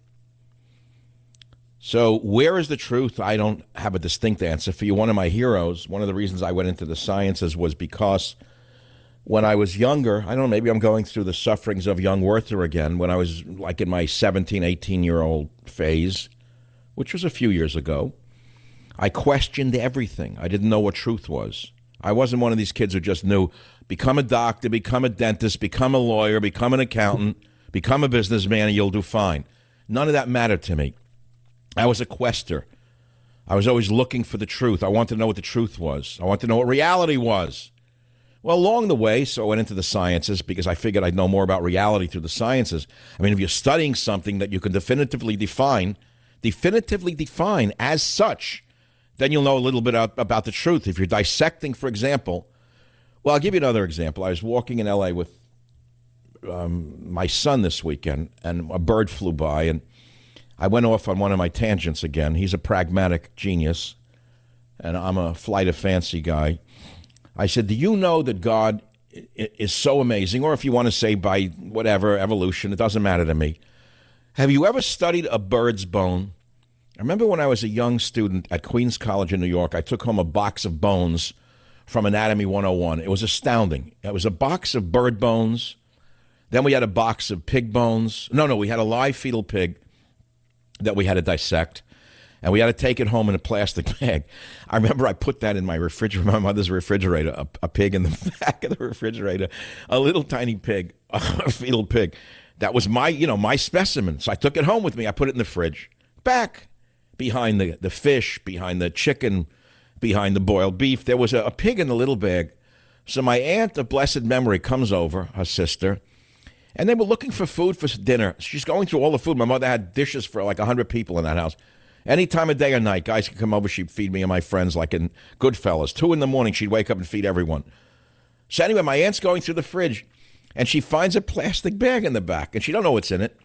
So where is the truth? I don't have a distinct answer for you. One of my heroes, one of the reasons I went into the sciences was because when I was younger, I don't know, maybe I'm going through the sufferings of young Werther again, when I was like in my 17, 18-year-old phase, which was a few years ago, I questioned everything. I didn't know what truth was. I wasn't one of these kids who just knew, become a doctor, become a dentist, become a lawyer, become an accountant, become a businessman, and you'll do fine. None of that mattered to me. I was a quester. I was always looking for the truth. I wanted to know what the truth was. I wanted to know what reality was. Well, along the way, so I went into the sciences because I figured I'd know more about reality through the sciences. I mean, if you're studying something that you can definitively define as such, then you'll know a little bit about the truth. If you're dissecting, for example, well, I'll give you another example. I was walking in L.A. with my son this weekend, and a bird flew by, and I went off on one of my tangents again. He's a pragmatic genius, and I'm a flight of fancy guy. I said, do you know that God is so amazing, or if you want to say by whatever, evolution, it doesn't matter to me. Have you ever studied a bird's bone? I remember when I was a young student at Queens College in New York, I took home a box of bones from Anatomy 101. It was astounding. It was a box of bird bones. Then we had a box of pig bones. No, we had a live fetal pig that we had to dissect. And we had to take it home in a plastic bag. I remember I put that in my refrigerator, my mother's refrigerator, a pig in the back of the refrigerator, a little tiny pig, a fetal pig. That was my specimen. So I took it home with me. I put it in the fridge, back behind the fish, behind the chicken, behind the boiled beef. There was a pig in the little bag. So my aunt of blessed memory comes over, her sister, and they were looking for food for dinner. She's going through all the food. My mother had dishes for like 100 people in that house. Any time of day or night, guys could come over, she'd feed me and my friends like in Goodfellas. 2 a.m, she'd wake up and feed everyone. So anyway, my aunt's going through the fridge, and she finds a plastic bag in the back, and she don't know what's in it.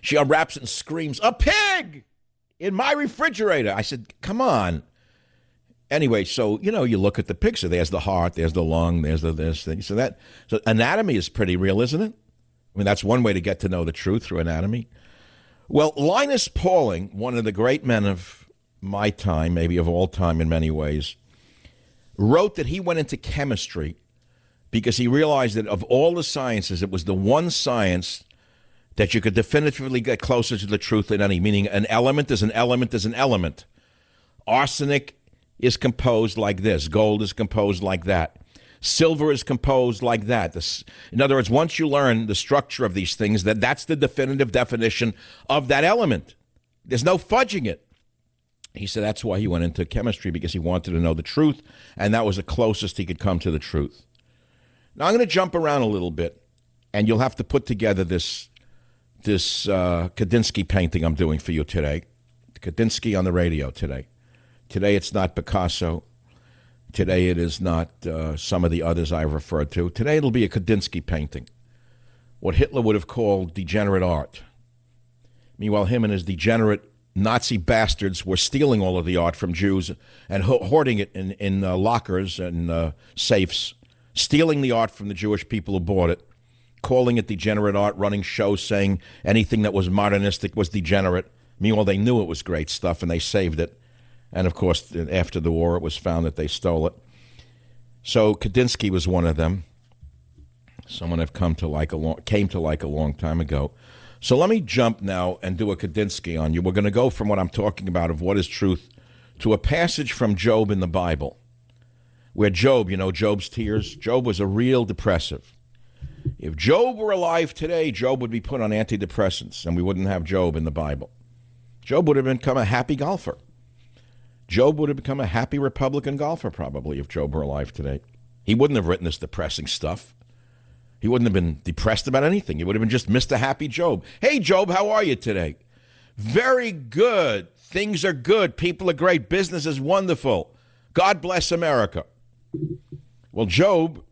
She unwraps it and screams, "A pig! In my refrigerator!" I said, come on. Anyway, so, you look at the picture. There's the heart, there's the lung, there's the this thing. So anatomy is pretty real, isn't it? I mean, that's one way to get to know the truth, through anatomy. Well, Linus Pauling, one of the great men of my time, maybe of all time in many ways, wrote that he went into chemistry because he realized that of all the sciences, it was the one science that you could definitively get closer to the truth than any, meaning an element is an element is an element. Arsenic is composed like this. Gold is composed like that. Silver is composed like that. In other words, once you learn the structure of these things, that's the definitive definition of that element. There's no fudging it. He said that's why he went into chemistry, because he wanted to know the truth, and that was the closest he could come to the truth. Now, I'm going to jump around a little bit, and you'll have to put together this Kandinsky painting I'm doing for you today. Kandinsky on the radio today. Today it's not Picasso. Today it is not some of the others I've referred to. Today it'll be a Kandinsky painting, what Hitler would have called degenerate art. Meanwhile, him and his degenerate Nazi bastards were stealing all of the art from Jews and hoarding it in lockers and safes, stealing the art from the Jewish people who bought it, calling it degenerate art, running shows saying anything that was modernistic was degenerate. Meanwhile, they knew it was great stuff and they saved it. And, of course, after the war, it was found that they stole it. So Kandinsky was one of them, someone I've came to like a long time ago. So let me jump now and do a Kandinsky on you. We're going to go from what I'm talking about of what is truth to a passage from Job in the Bible, where Job, Job's tears, Job was a real depressive. If Job were alive today, Job would be put on antidepressants, and we wouldn't have Job in the Bible. Job would have become a happy golfer. Job would have become a happy Republican golfer, probably, if Job were alive today. He wouldn't have written this depressing stuff. He wouldn't have been depressed about anything. He would have been just Mr. Happy Job. Hey, Job, how are you today? Very good. Things are good. People are great. Business is wonderful. God bless America. Well, Job,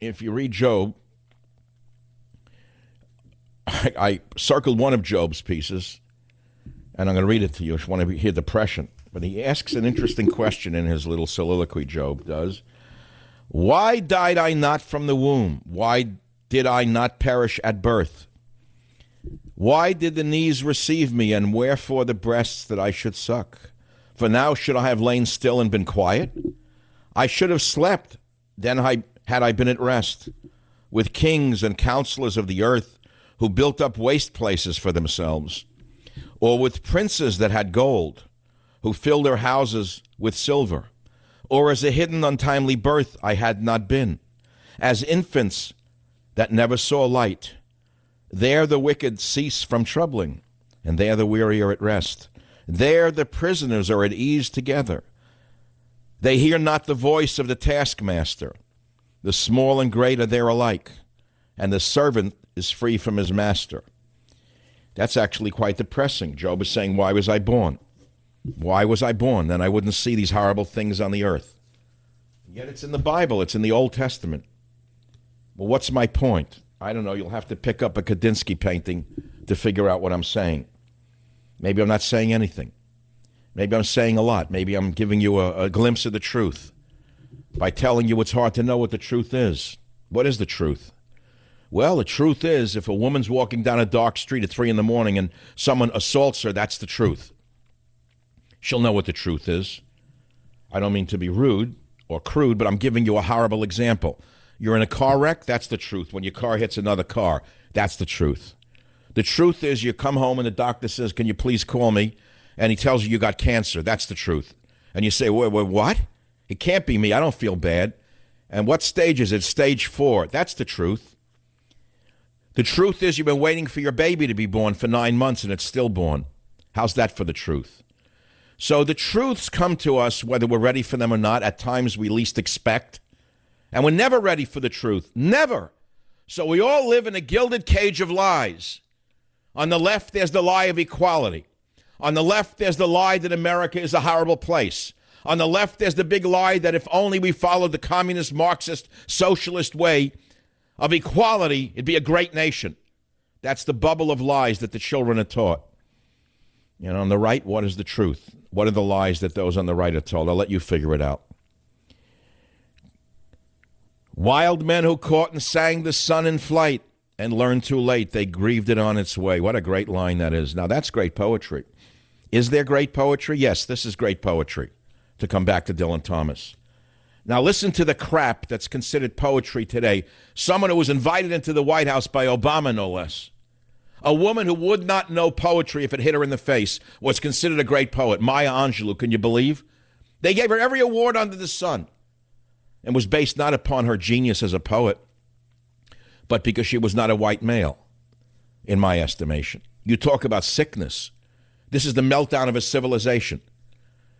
if you read Job, I circled one of Job's pieces, and I'm going to read it to you if you want to hear depression. But he asks an interesting question in his little soliloquy, Job does. Why died I not from the womb? Why did I not perish at birth? Why did the knees receive me, and wherefore the breasts that I should suck? For now should I have lain still and been quiet? I should have slept, then had I been at rest, with kings and counselors of the earth who built up waste places for themselves, or with princes that had gold, who filled their houses with silver, or as a hidden untimely birth I had not been, as infants that never saw light. There the wicked cease from troubling, and there the weary are at rest. There the prisoners are at ease together. They hear not the voice of the taskmaster. The small and great are there alike, and the servant is free from his master. That's actually quite depressing. Job is saying, why was I born? Why was I born? Then I wouldn't see these horrible things on the earth. Yet it's in the Bible. It's in the Old Testament. Well, what's my point? I don't know. You'll have to pick up a Kandinsky painting to figure out what I'm saying. Maybe I'm not saying anything. Maybe I'm saying a lot. Maybe I'm giving you a glimpse of the truth by telling you it's hard to know what the truth is. What is the truth? Well, the truth is, if a woman's walking down a dark street at 3 a.m. and someone assaults her, that's the truth. She'll know what the truth is. I don't mean to be rude or crude, but I'm giving you a horrible example. You're in a car wreck, that's the truth. When your car hits another car, that's the truth. The truth is you come home and the doctor says, can you please call me? And he tells you got cancer. That's the truth. And you say, wait, what? It can't be me. I don't feel bad. And what stage is it? Stage 4. That's the truth. The truth is you've been waiting for your baby to be born for 9 months and it's stillborn. How's that for the truth? So the truths come to us whether we're ready for them or not at times we least expect. And we're never ready for the truth. Never. So we all live in a gilded cage of lies. On the left, there's the lie of equality. On the left, there's the lie that America is a horrible place. On the left, there's the big lie that if only we followed the communist, Marxist, socialist way of equality, it'd be a great nation. That's the bubble of lies that the children are taught. And on the right, what is the truth? What are the lies that those on the right are told? I'll let you figure it out. Wild men who caught and sang the sun in flight and learned too late, they grieved it on its way. What a great line that is. Now, that's great poetry. Is there great poetry? Yes, this is great poetry, to come back to Dylan Thomas. Now, listen to the crap that's considered poetry today. Someone who was invited into the White House by Obama, no less. A woman who would not know poetry if it hit her in the face was considered a great poet. Maya Angelou, can you believe? They gave her every award under the sun. And was based not upon her genius as a poet, but because she was not a white male, in my estimation. You talk about sickness. This is the meltdown of a civilization.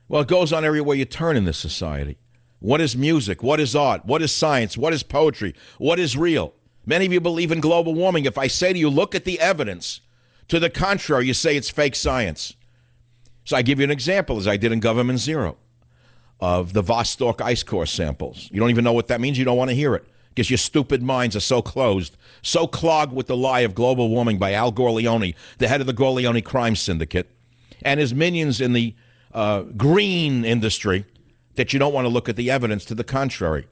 Well, it goes on everywhere you turn in this society. What is music? What is art? What is science? What is poetry? What is real? Many of you believe in global warming. If I say to you, look at the evidence, to the contrary, you say it's fake science. So I give you an example, as I did in Government Zero, of the Vostok ice core samples. You don't even know what that means. You don't want to hear it because your stupid minds are so closed, so clogged with the lie of global warming by Al Corleone, the head of the Corleone crime syndicate, and his minions in the green industry, that you don't want to look at the evidence to the contrary.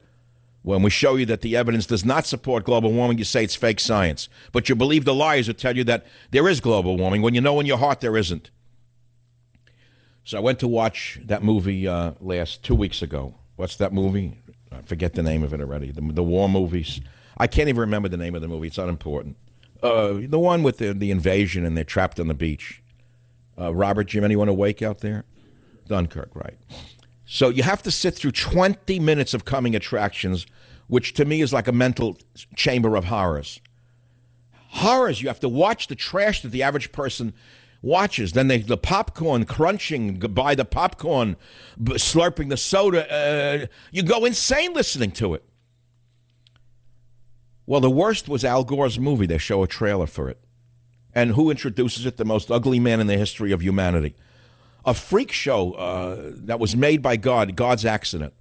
When we show you that the evidence does not support global warming, you say it's fake science. But you believe the liars who tell you that there is global warming when you know in your heart there isn't. So I went to watch that movie 2 weeks ago. What's that movie? I forget the name of it already. The war movies. I can't even remember the name of the movie. It's unimportant. The one with the invasion and they're trapped on the beach. Robert, Jim, anyone awake out there? Dunkirk, right. So you have to sit through 20 minutes of coming attractions, which to me is like a mental chamber of horrors. Horrors. You have to watch the trash that the average person watches. Then the popcorn crunching by the popcorn, slurping the soda. You go insane listening to it. Well, the worst was Al Gore's movie. They show a trailer for it. And who introduces it? The most ugly man in the history of humanity. A freak show that was made by God, God's accident.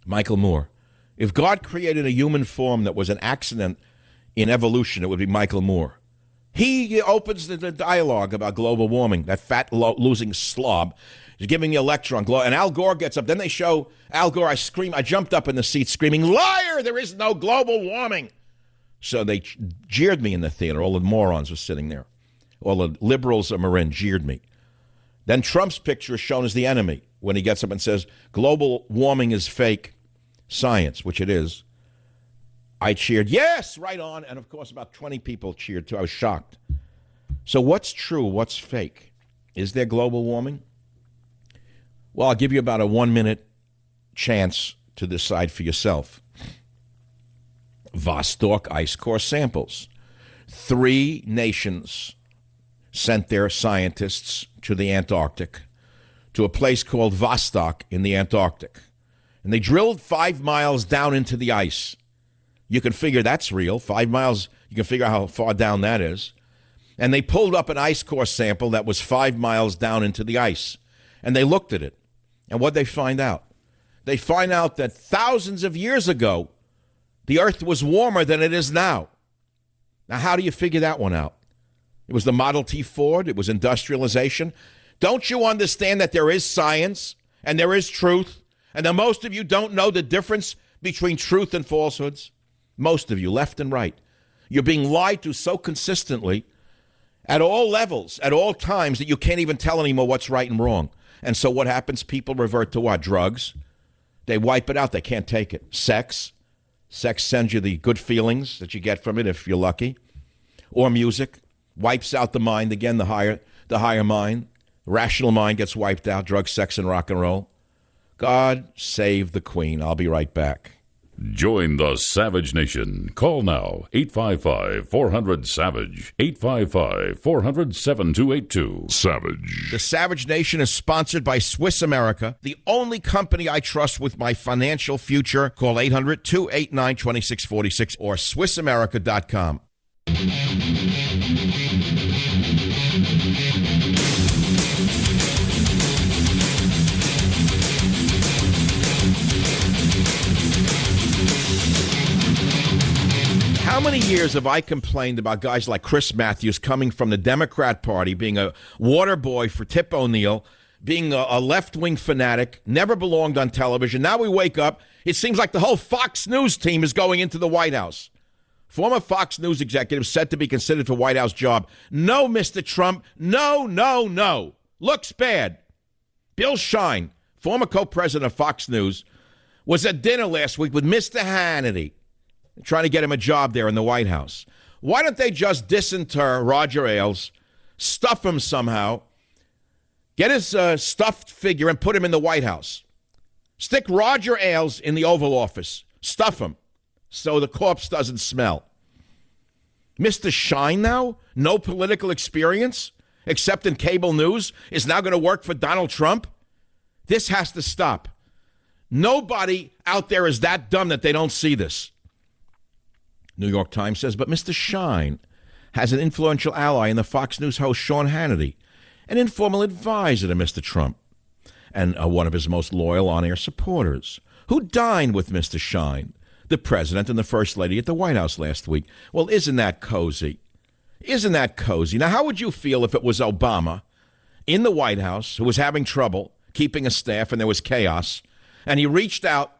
Michael Moore. If God created a human form that was an accident in evolution, it would be Michael Moore. He opens the dialogue about global warming, that fat, losing slob. He's giving you a lecture on global, and Al Gore gets up. Then they show Al Gore. I jumped up in the seat screaming, "Liar! There is no global warming." So they jeered me in the theater. All the morons were sitting there. All the liberals of Marin jeered me. Then Trump's picture is shown as the enemy when he gets up and says, global warming is fake science, which it is. I cheered, yes, right on. And, of course, about 20 people cheered, too. I was shocked. So what's true? What's fake? Is there global warming? Well, I'll give you about a 1-minute chance to decide for yourself. Vostok ice core samples. 3 nations sent their scientists to the Antarctic, to a place called Vostok in the Antarctic. And they drilled 5 miles down into the ice. You can figure that's real. 5 miles, you can figure out how far down that is. And they pulled up an ice core sample that was 5 miles down into the ice. And they looked at it. And what'd they find out? They find out that thousands of years ago, the Earth was warmer than it is now. Now, how do you figure that one out? It was the Model T Ford. It was industrialization. Don't you understand that there is science and there is truth, and that most of you don't know the difference between truth and falsehoods? Most of you, left and right. You're being lied to so consistently at all levels, at all times, that you can't even tell anymore what's right and wrong. And so what happens? People revert to what? Drugs. They wipe it out. They can't take it. Sex. Sex sends you the good feelings that you get from it if you're lucky. Or music. Wipes out the mind. Again, the higher mind. Rational mind gets wiped out. Drugs, sex, and rock and roll. God save the Queen. I'll be right back. Join the Savage Nation. Call now, 855-400-SAVAGE, 855-400-7282. Savage. The Savage Nation is sponsored by Swiss America, the only company I trust with my financial future. Call 800-289-2646 or SwissAmerica.com. How many years have I complained about guys like Chris Matthews coming from the Democrat Party, being a water boy for Tip O'Neill, being a left-wing fanatic, never belonged on television. Now we wake up, it seems like the whole Fox News team is going into the White House. Former Fox News executive said to be considered for White House job. No, Mr. Trump. No, no, no. Looks bad. Bill Shine, former co-president of Fox News, was at dinner last week with Mr. Hannity, trying to get him a job there in the White House. Why don't they just disinter Roger Ailes, stuff him somehow, get his stuffed figure and put him in the White House? Stick Roger Ailes in the Oval Office. Stuff him so the corpse doesn't smell. Mr. Shine now, no political experience, except in cable news, is now going to work for Donald Trump? This has to stop. Nobody out there is that dumb that they don't see this. New York Times says, but Mr. Shine has an influential ally in the Fox News host Sean Hannity, an informal advisor to Mr. Trump, and one of his most loyal on-air supporters, who dined with Mr. Shine, the president and the first lady, at the White House last week. Well, isn't that cozy? Isn't that cozy? Now, how would you feel if it was Obama in the White House who was having trouble keeping a staff and there was chaos, and he reached out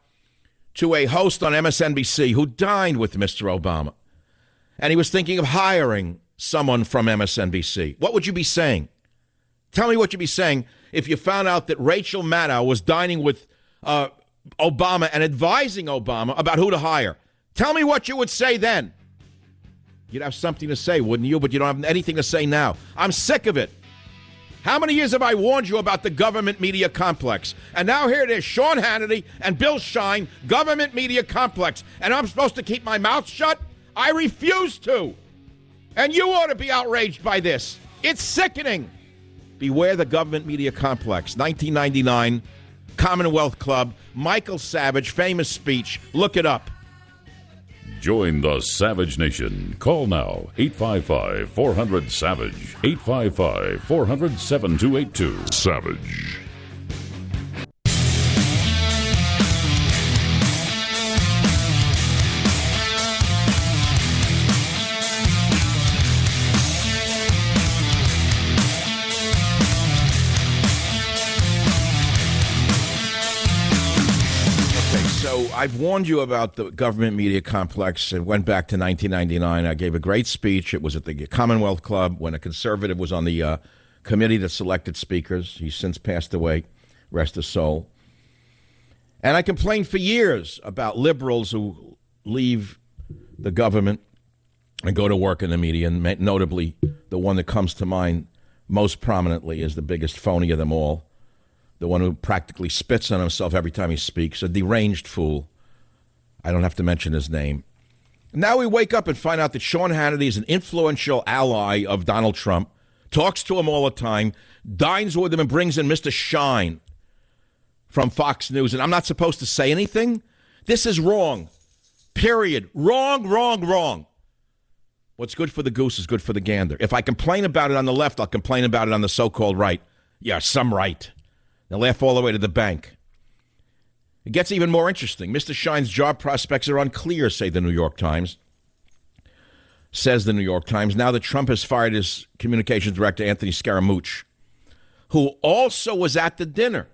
to a host on MSNBC who dined with Mr. Obama, and he was thinking of hiring someone from MSNBC? What would you be saying? Tell me what you'd be saying if you found out that Rachel Maddow was dining with Obama and advising Obama about who to hire. Tell me what you would say then. You'd have something to say, wouldn't you? But you don't have anything to say now. I'm sick of it. How many years have I warned you about the government media complex? And now here it is, Sean Hannity and Bill Shine, government media complex. And I'm supposed to keep my mouth shut? I refuse to. And you ought to be outraged by this. It's sickening. Beware the government media complex. 1999, Commonwealth Club, Michael Savage, famous speech. Look it up. Join the Savage Nation. Call now, 855-400-SAVAGE, 855-400-7282. Savage. I've warned you about the government media complex. It went back to 1999. I gave a great speech. It was at the Commonwealth Club when a conservative was on the committee that selected speakers. He's since passed away, rest his soul. And I complained for years about liberals who leave the government and go to work in the media, and notably the one that comes to mind most prominently is the biggest phony of them all, the one who practically spits on himself every time he speaks, a deranged fool. I don't have to mention his name. Now we wake up and find out that Sean Hannity is an influential ally of Donald Trump, talks to him all the time, dines with him, and brings in Mr. Shine from Fox News. And I'm not supposed to say anything? This is wrong. Period. Wrong, wrong, wrong. What's good for the goose is good for the gander. If I complain about it on the left, I'll complain about it on the so-called right. Yeah, some right. They'll laugh all the way to the bank. It gets even more interesting. Mr. Shine's job prospects are unclear, say the New York Times. says the New York Times, now that Trump has fired his communications director, Anthony Scaramucci, who also was at the dinner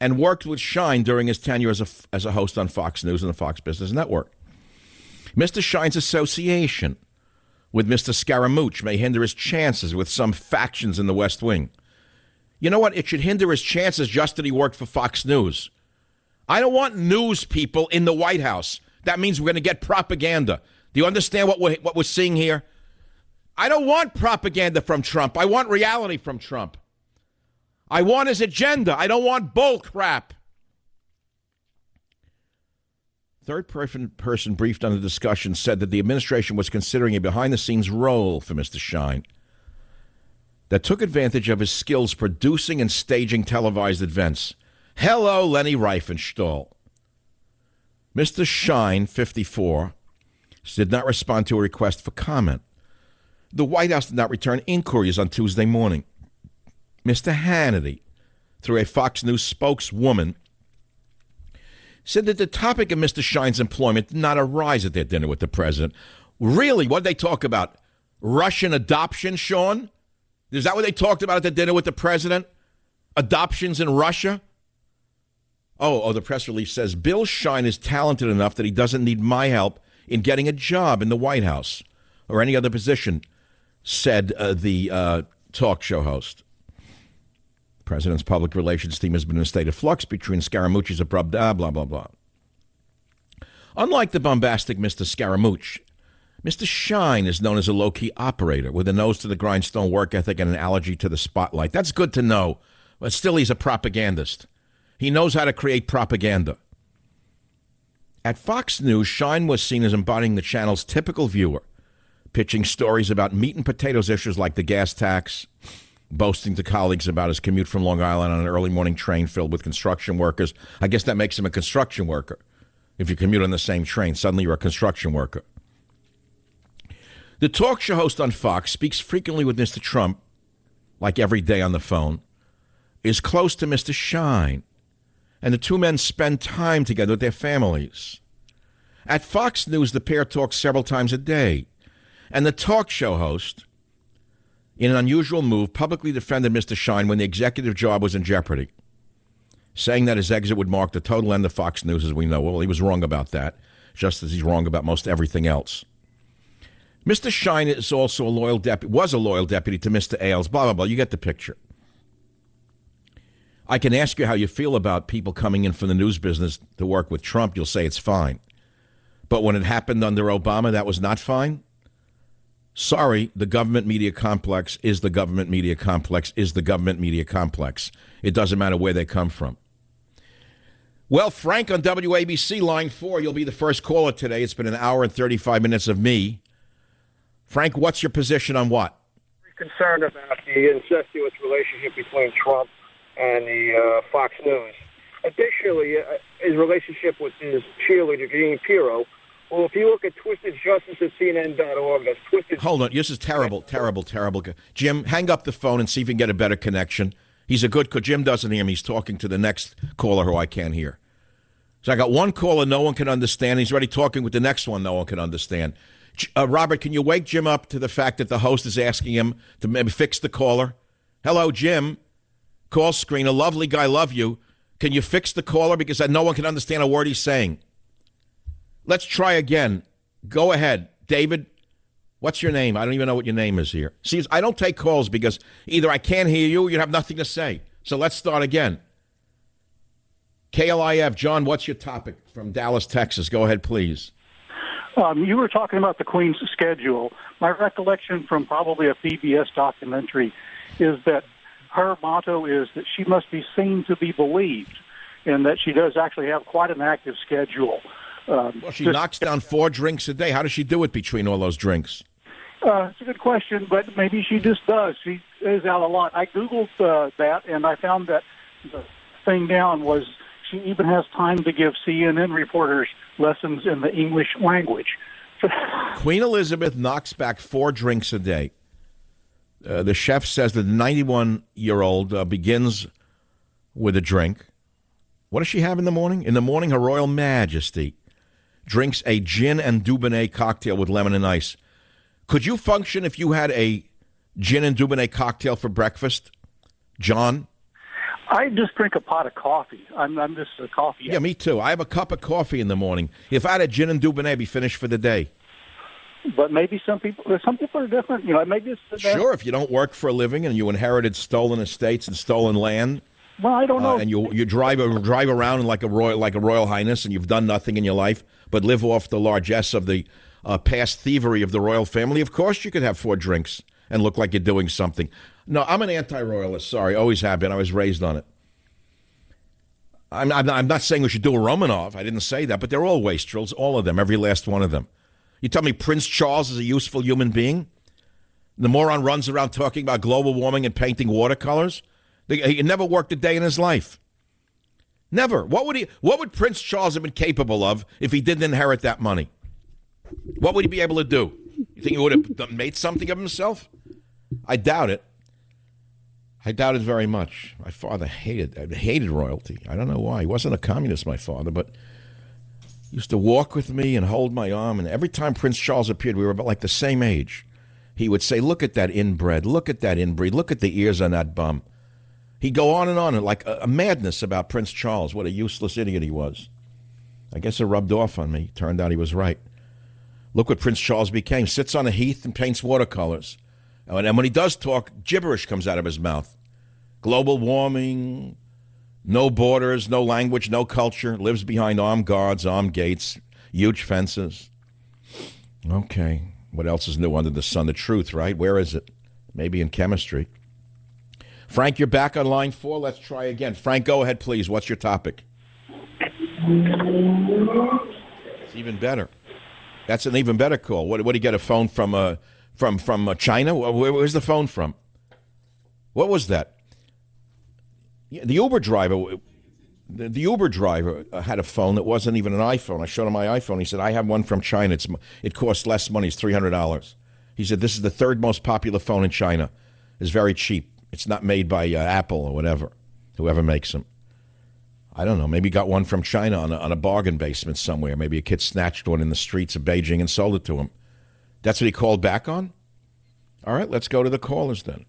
and worked with Schein during his tenure as a host on Fox News and the Fox Business Network. Mr. Schein's association with Mr. Scaramucci may hinder his chances with some factions in the West Wing. You know what? It should hinder his chances just that he worked for Fox News. I don't want news people in the White House. That means we're going to get propaganda. Do you understand what we're seeing here? I don't want propaganda from Trump. I want reality from Trump. I want his agenda. I don't want bull crap. Third person briefed on the discussion said that the administration was considering a behind-the-scenes role for Mr. Schein that took advantage of his skills producing and staging televised events. Hello, Lenny Riefenstahl. Mr. Schein, 54, did not respond to a request for comment. The White House did not return inquiries on Tuesday morning. Mr. Hannity, through a Fox News spokeswoman, said that the topic of Mr. Schein's employment did not arise at their dinner with the president. Really? What did they talk about? Russian adoption, Sean? Is that what they talked about at the dinner with the president? Adoptions in Russia? Oh, the press release says, Bill Schein is talented enough that he doesn't need my help in getting a job in the White House or any other position, said the talk show host. The president's public relations team has been in a state of flux between Scaramucci's abrupt blah, blah, blah. Unlike the bombastic Mr. Scaramucci, Mr. Schein is known as a low-key operator with a nose to the grindstone work ethic and an allergy to the spotlight. That's good to know, but still he's a propagandist. He knows how to create propaganda. At Fox News, Schein was seen as embodying the channel's typical viewer, pitching stories about meat and potatoes issues like the gas tax, boasting to colleagues about his commute from Long Island on an early morning train filled with construction workers. I guess that makes him a construction worker. If you commute on the same train, suddenly you're a construction worker. The talk show host on Fox speaks frequently with Mr. Trump, like every day on the phone, is close to Mr. Schein, and the two men spend time together with their families. At Fox News, the pair talk several times a day, and the talk show host, in an unusual move, publicly defended Mr. Schein when the executive job was in jeopardy, saying that his exit would mark the total end of Fox News as we know. Well, he was wrong about that, just as he's wrong about most everything else. Mr. Schein is also was a loyal deputy to Mr. Ailes, blah, blah, blah. You get the picture. I can ask you how you feel about people coming in from the news business to work with Trump. You'll say it's fine. But when it happened under Obama, that was not fine? Sorry, the government media complex is the government media complex is the government media complex. It doesn't matter where they come from. Well, Frank on WABC, line 4, you'll be the first caller today. It's been an hour and 35 minutes of me. Frank, what's your position on what? Concerned about the incestuous relationship between Trump and the Fox News. Additionally, his relationship with his cheerleader, Jean Pirro. Well, if you look at Twisted Justice at CNN.org, that's Twisted... Hold on. This is terrible. Jim, hang up the phone and see if you can get a better connection. He's a good... Jim doesn't hear me. He's talking to the next caller who I can't hear. So I got one caller no one can understand. He's already talking with the next one no one can understand. Robert, can you wake Jim up to the fact that the host is asking him to maybe fix the caller? Hello, Jim. Call screener. Lovely guy, love you. Can you fix the caller? Because no one can understand a word he's saying. Let's try again. Go ahead. David, what's your name? I don't even know what your name is here. See, I don't take calls because either I can't hear you or you have nothing to say. So let's start again. KLIF, John, what's your topic from Dallas, Texas? Go ahead, please. You were talking about the Queen's schedule. My recollection from probably a PBS documentary is that her motto is that she must be seen to be believed, and that she does actually have quite an active schedule. Well, she knocks down 4 drinks a day. How does she do it between all those drinks? It's a good question, but maybe she just does. She is out a lot. I Googled that, and I found that the thing down was she even has time to give CNN reporters lessons in the English language. Queen Elizabeth knocks back 4 drinks a day. The chef says that the 91-year-old begins with a drink. What does she have in the morning? In the morning, Her Royal Majesty drinks a gin and Dubonnet cocktail with lemon and ice. Could you function if you had a gin and Dubonnet cocktail for breakfast, John? I just drink a pot of coffee. I'm just a coffee. Yeah, me too. I have a cup of coffee in the morning. If I had a gin and Dubonnet, I'd be finished for the day. But maybe some people are different. You know, maybe it's sure. If you don't work for a living and you inherited stolen estates and stolen land, well, I don't know. And you drive around like a royal highness, and you've done nothing in your life but live off the largesse of the past thievery of the royal family. Of course, you could have 4 drinks and look like you're doing something. No, I'm an anti-royalist. Sorry, always have been. I was raised on it. I'm not saying we should do a Romanov. I didn't say that, but they're all wastrels, all of them, every last one of them. You tell me Prince Charles is a useful human being? The moron runs around talking about global warming and painting watercolors. He never worked a day in his life. Never. What would Prince Charles have been capable of if he didn't inherit that money? What would he be able to do? You think he would have made something of himself? I doubt it. I doubt it very much. My father hated royalty. I don't know why. He wasn't a communist, my father, but he used to walk with me and hold my arm. And every time Prince Charles appeared, we were about like the same age. He would say, "Look at that inbred. Look at that inbreed. Look at the ears on that bum." He'd go on and like a madness about Prince Charles. What a useless idiot he was. I guess it rubbed off on me. Turned out he was right. Look what Prince Charles became. Sits on a heath and paints watercolors. And when he does talk, gibberish comes out of his mouth. Global warming, no borders, no language, no culture, lives behind armed guards, armed gates, huge fences. Okay, what else is new under the sun? The truth, right? Where is it? Maybe in chemistry. Frank, you're back on line 4. Let's try again. Frank, go ahead, please. What's your topic? It's even better. That's an even better call. What do you get, a phone from China? Where's the phone from? What was that? Yeah, the Uber driver. The Uber driver had a phone that wasn't even an iPhone. I showed him my iPhone. He said, "I have one from China. It costs less money. It's $300." He said, "This is the 3rd most popular phone in China. It's very cheap. It's not made by Apple or whatever, whoever makes them." I don't know. Maybe he got one from China on a bargain basement somewhere. Maybe a kid snatched one in the streets of Beijing and sold it to him. That's what he called back on? All right, let's go to the callers then.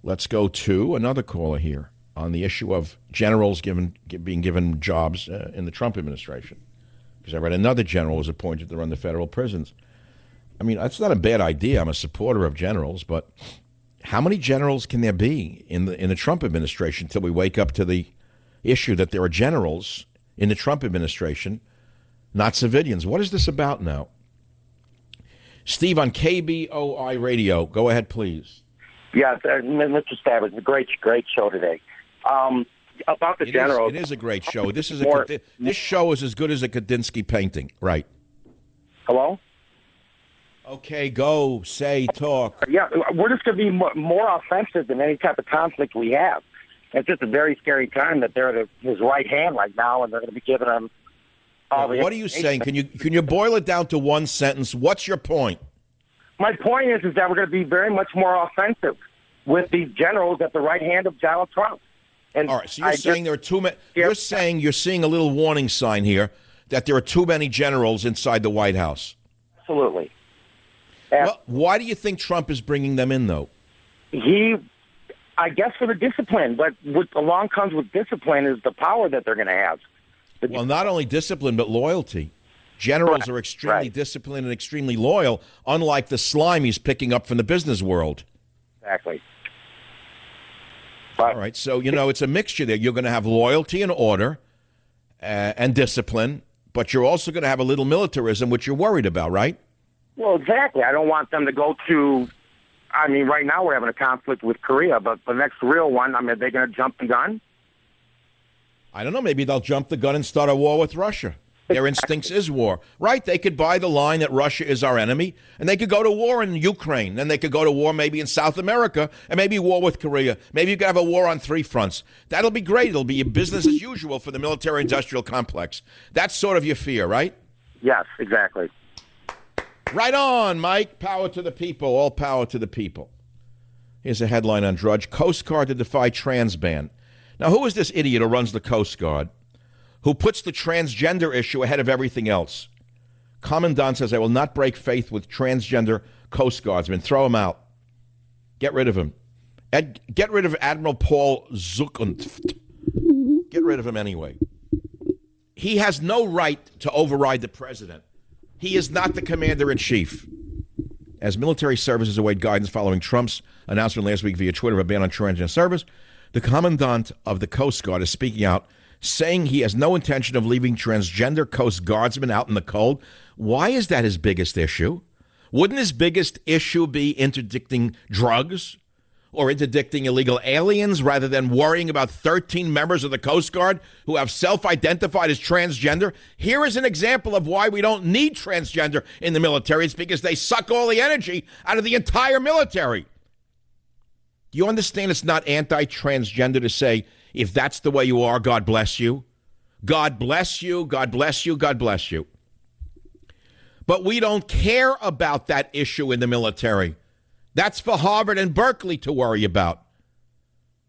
Let's go to another caller here on the issue of generals being given jobs in the Trump administration. Because I read another general was appointed to run the federal prisons. I mean, that's not a bad idea. I'm a supporter of generals, but how many generals can there be in the Trump administration until we wake up to the issue that there are generals in the Trump administration, not civilians? What is this about now? Steve on KBOI Radio. Go ahead, please. Yeah, Mr. Stabbers, a great show today. About the generals. It is a great show. This show is as good as a Kandinsky painting. Right. Hello? Okay, go, say, talk. Yeah, we're just going to be more offensive than any type of conflict we have. It's just a very scary time that they're his right hand right now, and they're going to be giving him all the What are you saying? Can you boil it down to one sentence? What's your point? My point is that we're going to be very much more offensive with these generals at the right hand of Donald Trump. And all right, so you're saying there are too many. You're saying you're seeing a little warning sign here that there are too many generals inside the White House. Absolutely. Well, why do you think Trump is bringing them in, though? I guess for the discipline, but what along comes with discipline is the power that they're going to have. Well, not only discipline, but loyalty. Generals are extremely disciplined and extremely loyal, unlike the slime he's picking up from the business world. Exactly. All right, so, it's a mixture there. You're going to have loyalty and order and discipline, but you're also going to have a little militarism, which you're worried about, right? Well, exactly. I don't want them to go to, right now we're having a conflict with Korea, but the next real one, are they going to jump the gun? I don't know. Maybe they'll jump the gun and start a war with Russia. Their instincts is war. Right, they could buy the line that Russia is our enemy, and they could go to war in Ukraine. Then they could go to war maybe in South America, and maybe war with Korea. Maybe you could have a war on 3 fronts. That'll be great. It'll be business as usual for the military-industrial complex. That's sort of your fear, right? Yes, exactly. Right on, Mike. Power to the people. All power to the people. Here's a headline on Drudge. Coast Guard to defy trans ban. Now, who is this idiot who runs the Coast Guard, who puts the transgender issue ahead of everything else? Commandant says, I will not break faith with transgender Coast Guardsmen. Throw him out. Get rid of him. Get rid of Admiral Paul Zukunft. Get rid of him anyway. He has no right to override the president. He is not the commander-in-chief. As military services await guidance following Trump's announcement last week via Twitter of a ban on transgender service, the Commandant of the Coast Guard is speaking out, saying he has no intention of leaving transgender Coast Guardsmen out in the cold. Why is that his biggest issue? Wouldn't his biggest issue be interdicting drugs or interdicting illegal aliens rather than worrying about 13 members of the Coast Guard who have self-identified as transgender? Here is an example of why we don't need transgender in the military. It's because they suck all the energy out of the entire military. Do you understand it's not anti-transgender to say, if that's the way you are, God bless you? God bless you, God bless you, God bless you. But we don't care about that issue in the military. That's for Harvard and Berkeley to worry about.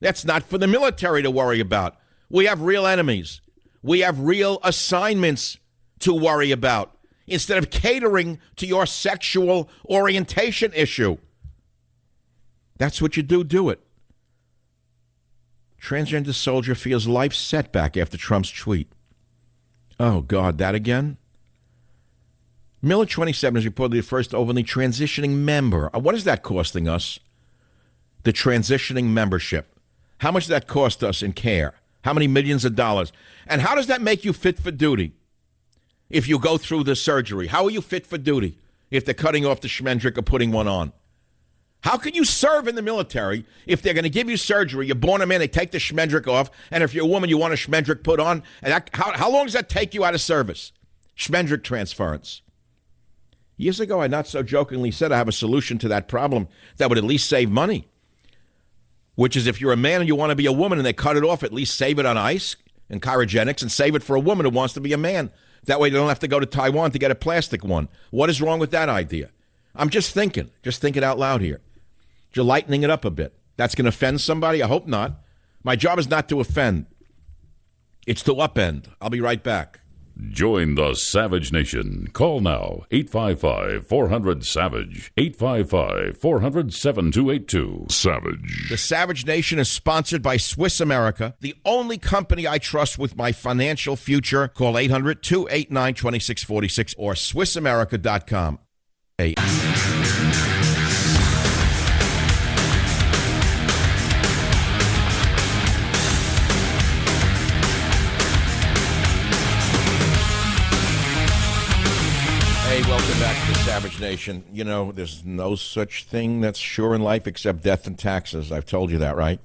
That's not for the military to worry about. We have real enemies. We have real assignments to worry about instead of catering to your sexual orientation issue. That's what you do it. Transgender soldier feels life setback after Trump's tweet. Oh, God, that again? Miller 27 is reportedly the first openly transitioning member. What is that costing us? The transitioning membership. How much does that cost us in care? How many millions of dollars? And how does that make you fit for duty if you go through the surgery? How are you fit for duty if they're cutting off the schmendrick or putting one on? How can you serve in the military if they're going to give you surgery? You're born a man, they take the schmendrick off, and if you're a woman, you want a schmendrick put on. And how long does that take you out of service? Schmendrick transference. Years ago, I not so jokingly said I have a solution to that problem that would at least save money, which is if you're a man and you want to be a woman and they cut it off, at least save it on ice and cryogenics and save it for a woman who wants to be a man. That way they don't have to go to Taiwan to get a plastic one. What is wrong with that idea? I'm just thinking out loud here. You're lightening it up a bit. That's going to offend somebody? I hope not. My job is not to offend. It's to upend. I'll be right back. Join the Savage Nation. Call now, 855-400-SAVAGE, 855-400-7282. Savage. The Savage Nation is sponsored by Swiss America, the only company I trust with my financial future. Call 800-289-2646 or SwissAmerica.com. Hey. Hey, welcome back to the Savage Nation. You know, there's no such thing that's sure in life except death and taxes. I've told you that, right?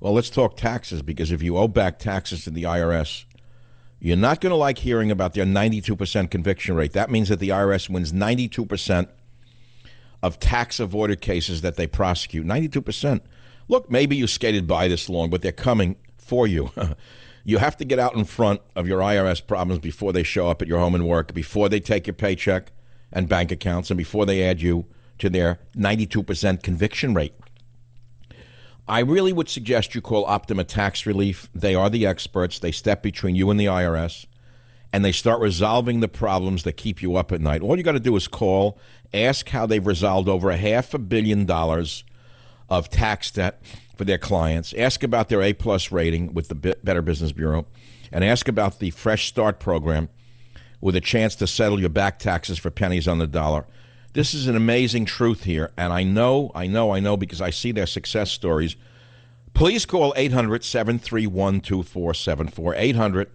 Well, let's talk taxes, because if you owe back taxes to the IRS, you're not going to like hearing about their 92% conviction rate. That means that the IRS wins 92% of tax avoided cases that they prosecute. 92%. Look, maybe you skated by this long, but they're coming for you. You have to get out in front of your IRS problems before they show up at your home and work, before they take your paycheck and bank accounts, and before they add you to their 92% conviction rate. I really would suggest you call Optima Tax Relief. They are the experts. They step between you and the IRS, and they start resolving the problems that keep you up at night. All you got to do is call, ask how they've resolved over $500 million of tax debt for their clients, ask about their A-plus rating with the Better Business Bureau, and ask about the Fresh Start program with a chance to settle your back taxes for pennies on the dollar. This is an amazing truth here, and I know, because I see their success stories. Please call 800-731-2474,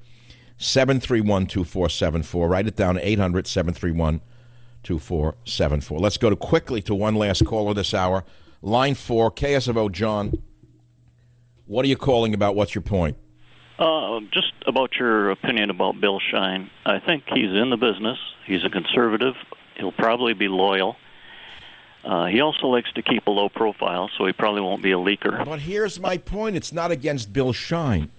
800-731-2474. Write it down, 800-731-2474. Let's go quickly to one last caller this hour. Line 4, KSFO, John. What are you calling about? What's your point? Just about your opinion about Bill Shine. I think he's in the business. He's a conservative. He'll probably be loyal. He also likes to keep a low profile, so he probably won't be a leaker. But here's my point. It's not against Bill Shine.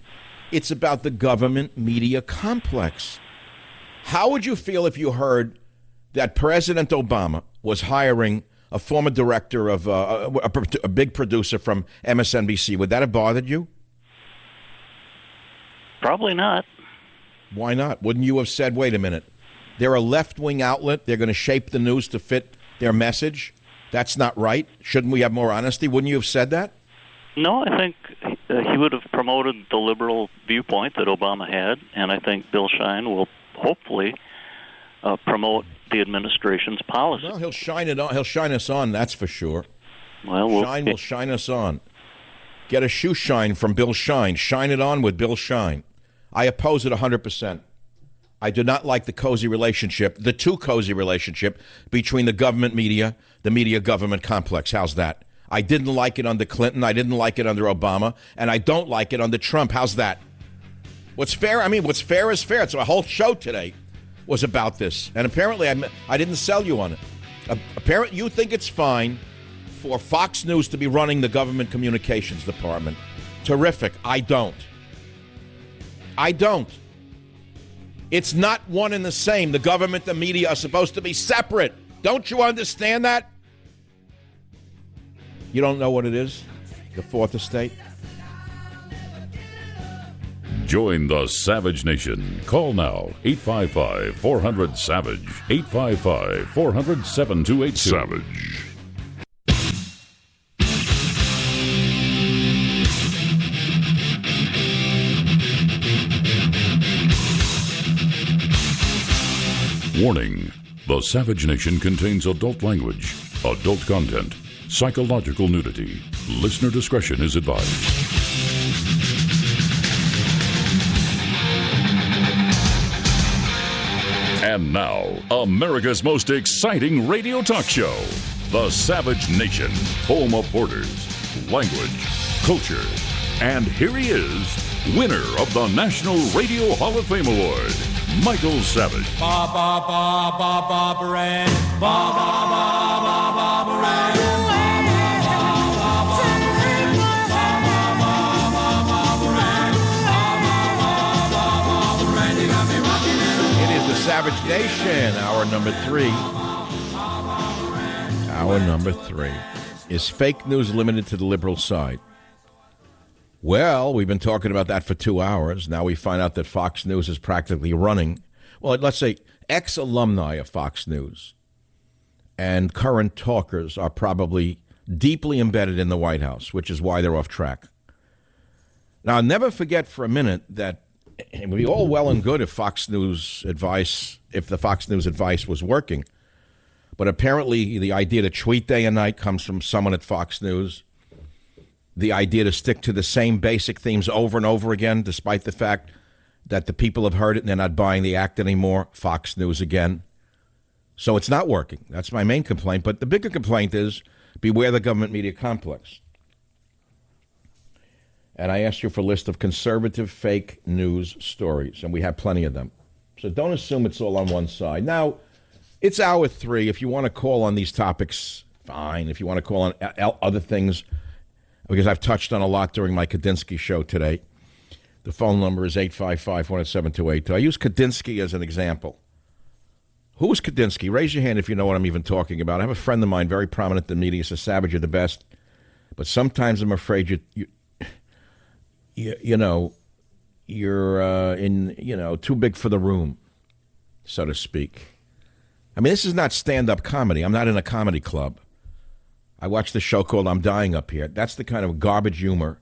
It's about the government media complex. How would you feel if you heard that President Obama was hiring a former director of a big producer from MSNBC? Would that have bothered you? Probably not. Why not? Wouldn't you have said, wait a minute, They're a left-wing outlet. They're going to shape the news to fit their message. That's not right. Shouldn't we have more honesty? Wouldn't you have said that? No, I think he would have promoted the liberal viewpoint that Obama had, and I think Bill Shine will hopefully promote the administration's policy. Well, he'll shine it on. He'll shine us on, that's for sure. Well, Shine will shine us on. Get a shoe shine from Bill Shine. Shine it on with Bill Shine. I oppose it 100%. I do not like the cozy relationship, the too cozy relationship between the government media, the media-government complex. How's that? I didn't like it under Clinton. I didn't like it under Obama. And I don't like it under Trump. How's that? What's fair? I mean, what's fair is fair. So a whole show today was about this. And apparently I didn't sell you on it. Apparently you think it's fine for Fox News to be running the government communications department. Terrific. I don't. It's not one and the same. The government, the media are supposed to be separate. Don't you understand that? You don't know what it is? The Fourth Estate? Join the Savage Nation. Call now, 855-400-SAVAGE, 855-400-7282. Savage. Warning, the Savage Nation contains adult language, adult content, psychological nudity. Listener discretion is advised. And now, America's most exciting radio talk show, The Savage Nation, home of borders, language, culture. And here he is, winner of the National Radio Hall of Fame Award, Michael Savage. Ba ba ba ba ba ba ba ba ba ba ba Savage Nation, hour number three. Hour number three. Is fake news limited to the liberal side? Well, we've been talking about that for 2 hours. Now we find out that Fox News is practically running. Well, let's say ex-alumni of Fox News and current talkers are probably deeply embedded in the White House, which is why they're off track. Now, I'll never forget for a minute that it would be all well and good if the Fox News advice was working. But apparently the idea to tweet day and night comes from someone at Fox News. The idea to stick to the same basic themes over and over again, despite the fact that the people have heard it and they're not buying the act anymore. Fox News again. So it's not working. That's my main complaint. But the bigger complaint is beware the government media complex. And I asked you for a list of conservative fake news stories, and we have plenty of them. So don't assume it's all on one side. Now, it's hour three. If you want to call on these topics, fine. If you want to call on other things, because I've touched on a lot during my Kadinsky show today, the phone number is 855-407-282. I use Kadinsky as an example. Who was Kadinsky? Raise your hand if you know what I'm even talking about. I have a friend of mine, very prominent in the media, says, Savage, you're the best. But sometimes I'm afraid you're too big for the room, so to speak. I mean, this is not stand-up comedy. I'm not in a comedy club. I watch the show called I'm Dying Up Here. That's the kind of garbage humor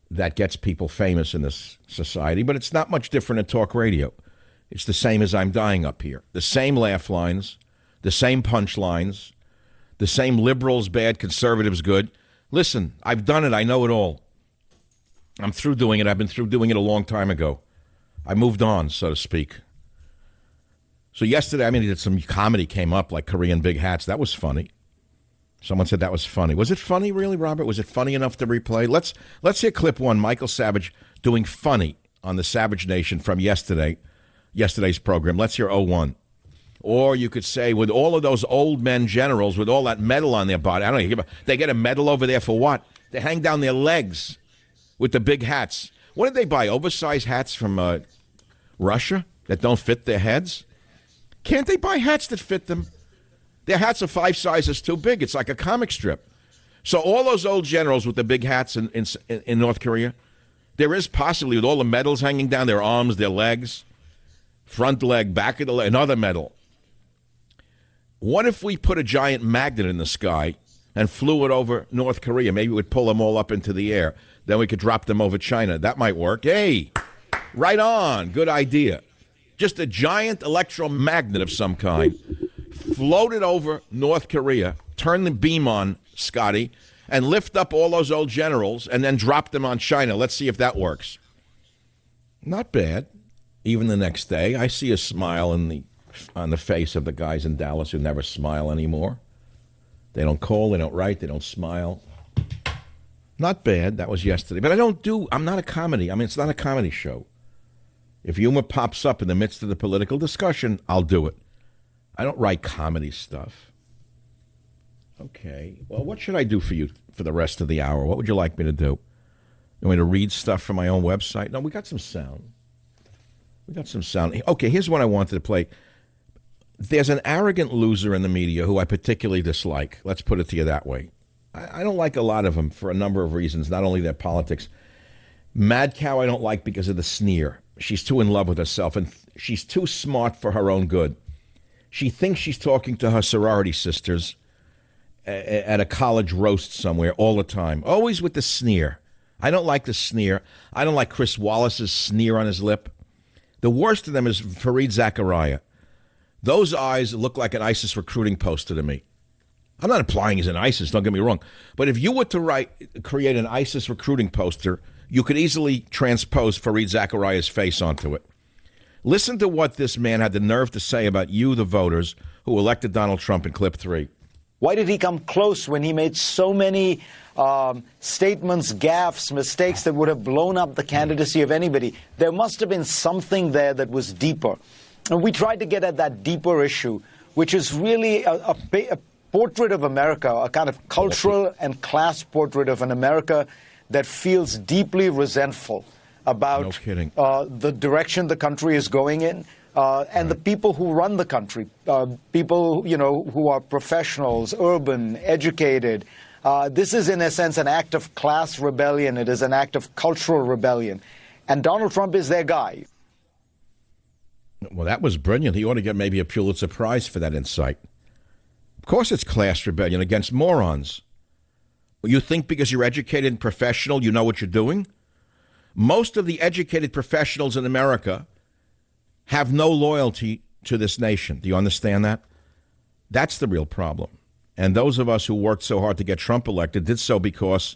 that gets people famous in this society, but it's not much different in talk radio. It's the same as I'm Dying Up Here. The same laugh lines, the same punch lines, the same liberals bad, conservatives good. Listen, I've done it. I know it all. I'm through doing it. I've been through doing it a long time ago. I moved on, so to speak. So yesterday, some comedy came up, like Korean big hats. That was funny. Someone said that was funny. Was it funny, really, Robert? Was it funny enough to replay? Let's hear clip one, Michael Savage doing funny on the Savage Nation from yesterday's program. Let's hear 01. Or you could say, with all of those old men generals, with all that metal on their body, I don't know, they get a medal over there for what? They hang down their legs with the big hats. What did they buy? Oversized hats from Russia that don't fit their heads? Can't they buy hats that fit them? Their hats are 5 sizes too big. It's like a comic strip. So all those old generals with the big hats in North Korea, there is possibly, with all the medals hanging down their arms, their legs, front leg, back of the leg, another medal. What if we put a giant magnet in the sky and flew it over North Korea? Maybe we'd pull them all up into the air. Then we could drop them over China. That might work. Hey, right on. Good idea. Just a giant electromagnet of some kind. Float it over North Korea. Turn the beam on, Scotty, and lift up all those old generals and then drop them on China. Let's see if that works. Not bad. Even the next day, I see a smile on the face of the guys in Dallas who never smile anymore. They don't call, they don't write, they don't smile. Not bad. That was yesterday. But I'm not a comedy. I mean, it's not a comedy show. If humor pops up in the midst of the political discussion, I'll do it. I don't write comedy stuff. Okay. Well, what should I do for you for the rest of the hour? What would you like me to do? You want me to read stuff from my own website? No, we got some sound. Okay, here's what I wanted to play. There's an arrogant loser in the media who I particularly dislike. Let's put it to you that way. I don't like a lot of them for a number of reasons, not only their politics. Mad Cow I don't like because of the sneer. She's too in love with herself, and she's too smart for her own good. She thinks she's talking to her sorority sisters at a college roast somewhere all the time, always with the sneer. I don't like the sneer. I don't like Chris Wallace's sneer on his lip. The worst of them is Fareed Zakaria. Those eyes look like an ISIS recruiting poster to me. I'm not implying he's an ISIS, don't get me wrong. But if you were to create an ISIS recruiting poster, you could easily transpose Fareed Zakaria's face onto it. Listen to what this man had the nerve to say about you, the voters, who elected Donald Trump in clip 3. Why did he come close when he made so many statements, gaffes, mistakes that would have blown up the candidacy of anybody? There must have been something there that was deeper. And we tried to get at that deeper issue, which is really a portrait of America, a kind of cultural and class portrait of an America that feels deeply resentful about the direction the country is going in. And the people who run the country, people, who are professionals, urban, educated. This is, in a sense, an act of class rebellion. It is an act of cultural rebellion. And Donald Trump is their guy. Well, that was brilliant. He ought to get maybe a Pulitzer Prize for that insight. Of course it's class rebellion against morons. You think because you're educated and professional, you know what you're doing? Most of the educated professionals in America have no loyalty to this nation. Do you understand that? That's the real problem. And those of us who worked so hard to get Trump elected did so because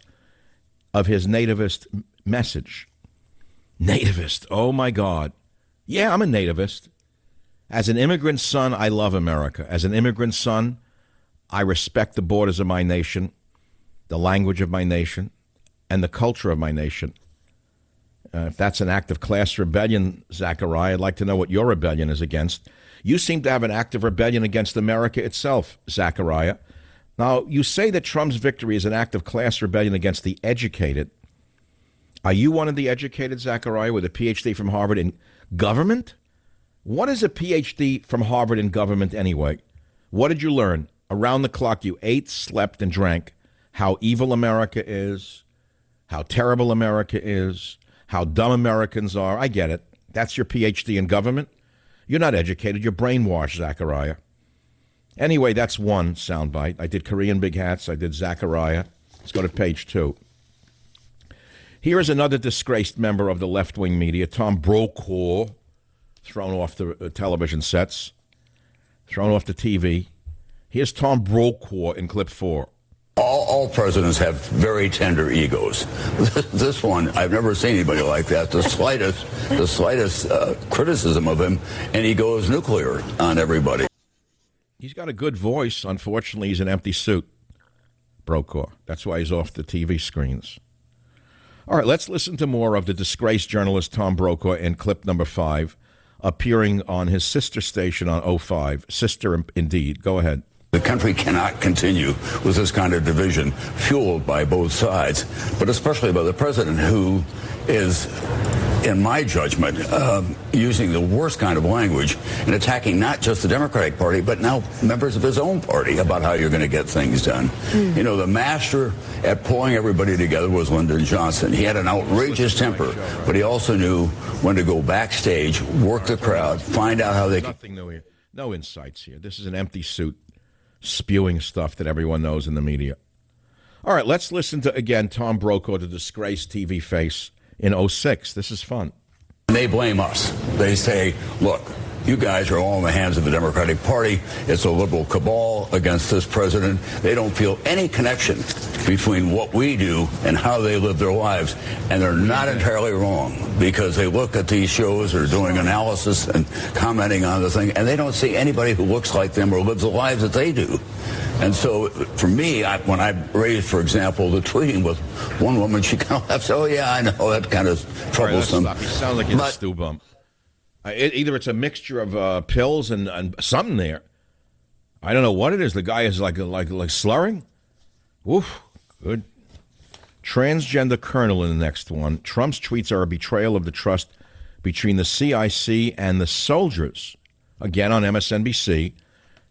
of his nativist message. Nativist. Oh, my God. Yeah, I'm a nativist. As an immigrant son, I love America. As an immigrant son, I respect the borders of my nation, the language of my nation, and the culture of my nation. If that's an act of class rebellion, Zachariah, I'd like to know what your rebellion is against. You seem to have an act of rebellion against America itself, Zachariah. Now, you say that Trump's victory is an act of class rebellion against the educated. Are you one of the educated, Zachariah, with a Ph.D. from Harvard in government? What is a Ph.D. from Harvard in government anyway? What did you learn? Around the clock, you ate, slept, and drank how evil America is, how terrible America is, how dumb Americans are. I get it. That's your Ph.D. in government? You're not educated. You're brainwashed, Zachariah. Anyway, that's one soundbite. I did Korean Big Hats. I did Zachariah. Let's go to page 2. Here is another disgraced member of the left-wing media, Tom Brokaw, thrown off the television sets, thrown off the TV. Here's Tom Brokaw in clip 4. All presidents have very tender egos. This one, I've never seen anybody like that. The slightest criticism of him, and he goes nuclear on everybody. He's got a good voice. Unfortunately, he's an empty suit, Brokaw. That's why he's off the TV screens. All right, let's listen to more of the disgraced journalist Tom Brokaw in clip number 5, appearing on his sister station on 05. Sister, indeed. Go ahead. The country cannot continue with this kind of division fueled by both sides, but especially by the president, who is in my judgment, using the worst kind of language and attacking not just the Democratic Party, but now members of his own party about how you're going to get things done. You know, the master at pulling everybody together was Lyndon Johnson. He had an outrageous temper, but he also knew when to go backstage, work the crowd, find out how they... Nothing new here. No insights here. This is an empty suit spewing stuff that everyone knows in the media. All right, let's listen to, again, Tom Brokaw, the disgraced TV face in 06. This is fun. They blame us. They say, look, you guys are all in the hands of the Democratic Party. It's a liberal cabal against this president. They don't feel any connection between what we do and how they live their lives. And they're not entirely wrong, because they look at these shows or doing analysis and commenting on the thing, and they don't see anybody who looks like them or lives the lives that they do. And so, for me, when I raised, for example, the tweeting with one woman, she kind of laughed, oh, yeah, I know, that kind of troublesome. Right, you sound like you're a stew bump. Either it's a mixture of pills and something there. I don't know what it is. The guy is like slurring. Woof. Good. Transgender colonel in the next one. Trump's tweets are a betrayal of the trust between the CIC and the soldiers. Again, on MSNBC,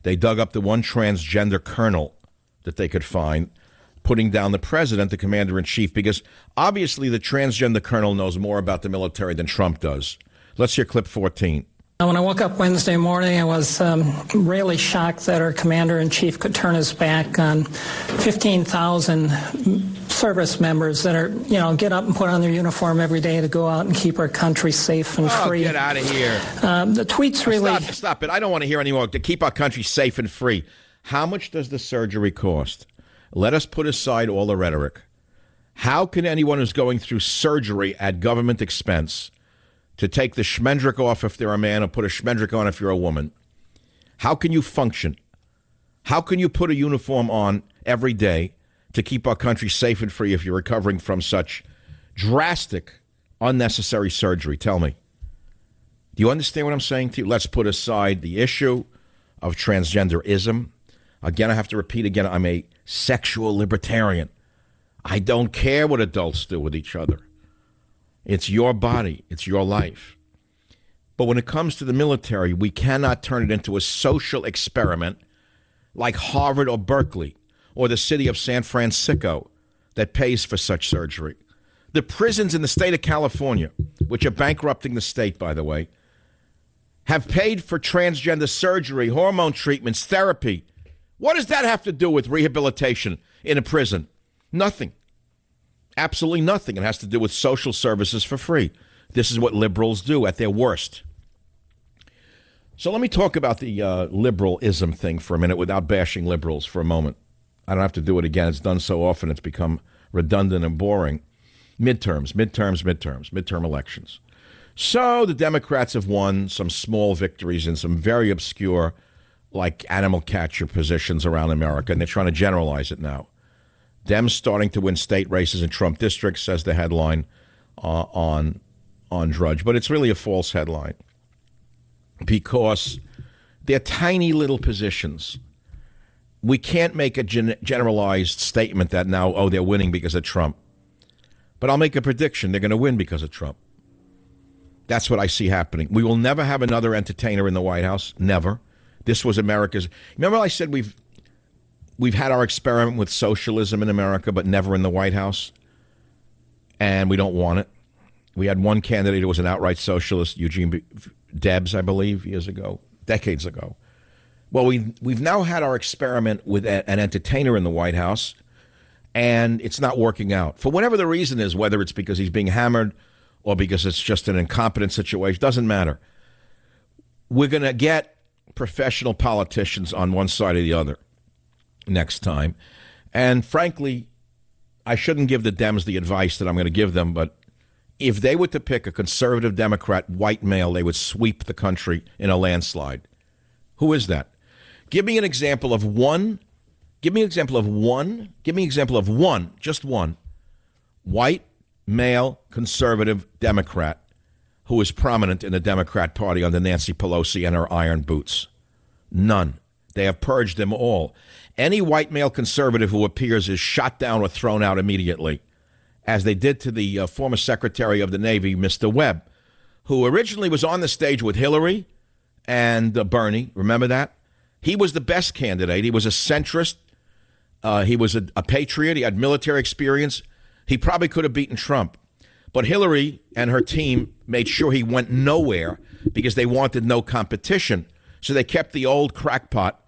they dug up the one transgender colonel that they could find, putting down the president, the commander-in-chief, because obviously the transgender colonel knows more about the military than Trump does. Let's hear clip 14. When I woke up Wednesday morning, I was really shocked that our commander-in-chief could turn his back on 15,000 service members that are, get up and put on their uniform every day to go out and keep our country safe and free. Get out of here. The tweets really... Stop it. I don't want to hear anymore. To keep our country safe and free. How much does the surgery cost? Let us put aside all the rhetoric. How can anyone who's going through surgery at government expense to take the schmendrick off if they're a man or put a schmendrick on if you're a woman, how can you function? How can you put a uniform on every day to keep our country safe and free if you're recovering from such drastic, unnecessary surgery? Tell me. Do you understand what I'm saying to you? Let's put aside the issue of transgenderism. Again, I have to repeat again, I'm a sexual libertarian. I don't care what adults do with each other. It's your body. It's your life. But when it comes to the military, we cannot turn it into a social experiment like Harvard or Berkeley or the city of San Francisco that pays for such surgery. The prisons in the state of California, which are bankrupting the state, by the way, have paid for transgender surgery, hormone treatments, therapy. What does that have to do with rehabilitation in a prison? Nothing. Absolutely nothing. It has to do with social services for free. This is what liberals do at their worst. So let me talk about the liberalism thing for a minute without bashing liberals for a moment. I don't have to do it again. It's done so often it's become redundant and boring. Midterm elections. So the Democrats have won some small victories in some very obscure, like animal catcher positions around America, and they're trying to generalize it now. Dems starting to win state races in Trump districts, says the headline on Drudge. But it's really a false headline because they're tiny little positions. We can't make a generalized statement that now, they're winning because of Trump. But I'll make a prediction. They're going to win because of Trump. That's what I see happening. We will never have another entertainer in the White House. Never. This was America's... Remember I said We've had our experiment with socialism in America, but never in the White House, and we don't want it. We had one candidate who was an outright socialist, Eugene Debs, I believe, decades ago. Well, we've now had our experiment with an entertainer in the White House, and it's not working out. For whatever the reason is, whether it's because he's being hammered or because it's just an incompetent situation, doesn't matter. We're going to get professional politicians on one side or the other next time. And frankly, I shouldn't give the Dems the advice that I'm going to give them, but if they were to pick a conservative Democrat, white male, they would sweep the country in a landslide. Who is that? Give me an example of one. Give me an example of one. Give me an example of one, just one, white male conservative Democrat who is prominent in the Democrat Party under Nancy Pelosi and her iron boots. None. They have purged them all. Any white male conservative who appears is shot down or thrown out immediately. as they did to the former Secretary of the Navy, Mr. Webb, who originally was on the stage with Hillary and Bernie. Remember that? He was the best candidate. He was a centrist. He was a patriot. He had military experience. He probably could have beaten Trump. But Hillary and her team made sure he went nowhere because they wanted no competition. So they kept the old crackpot,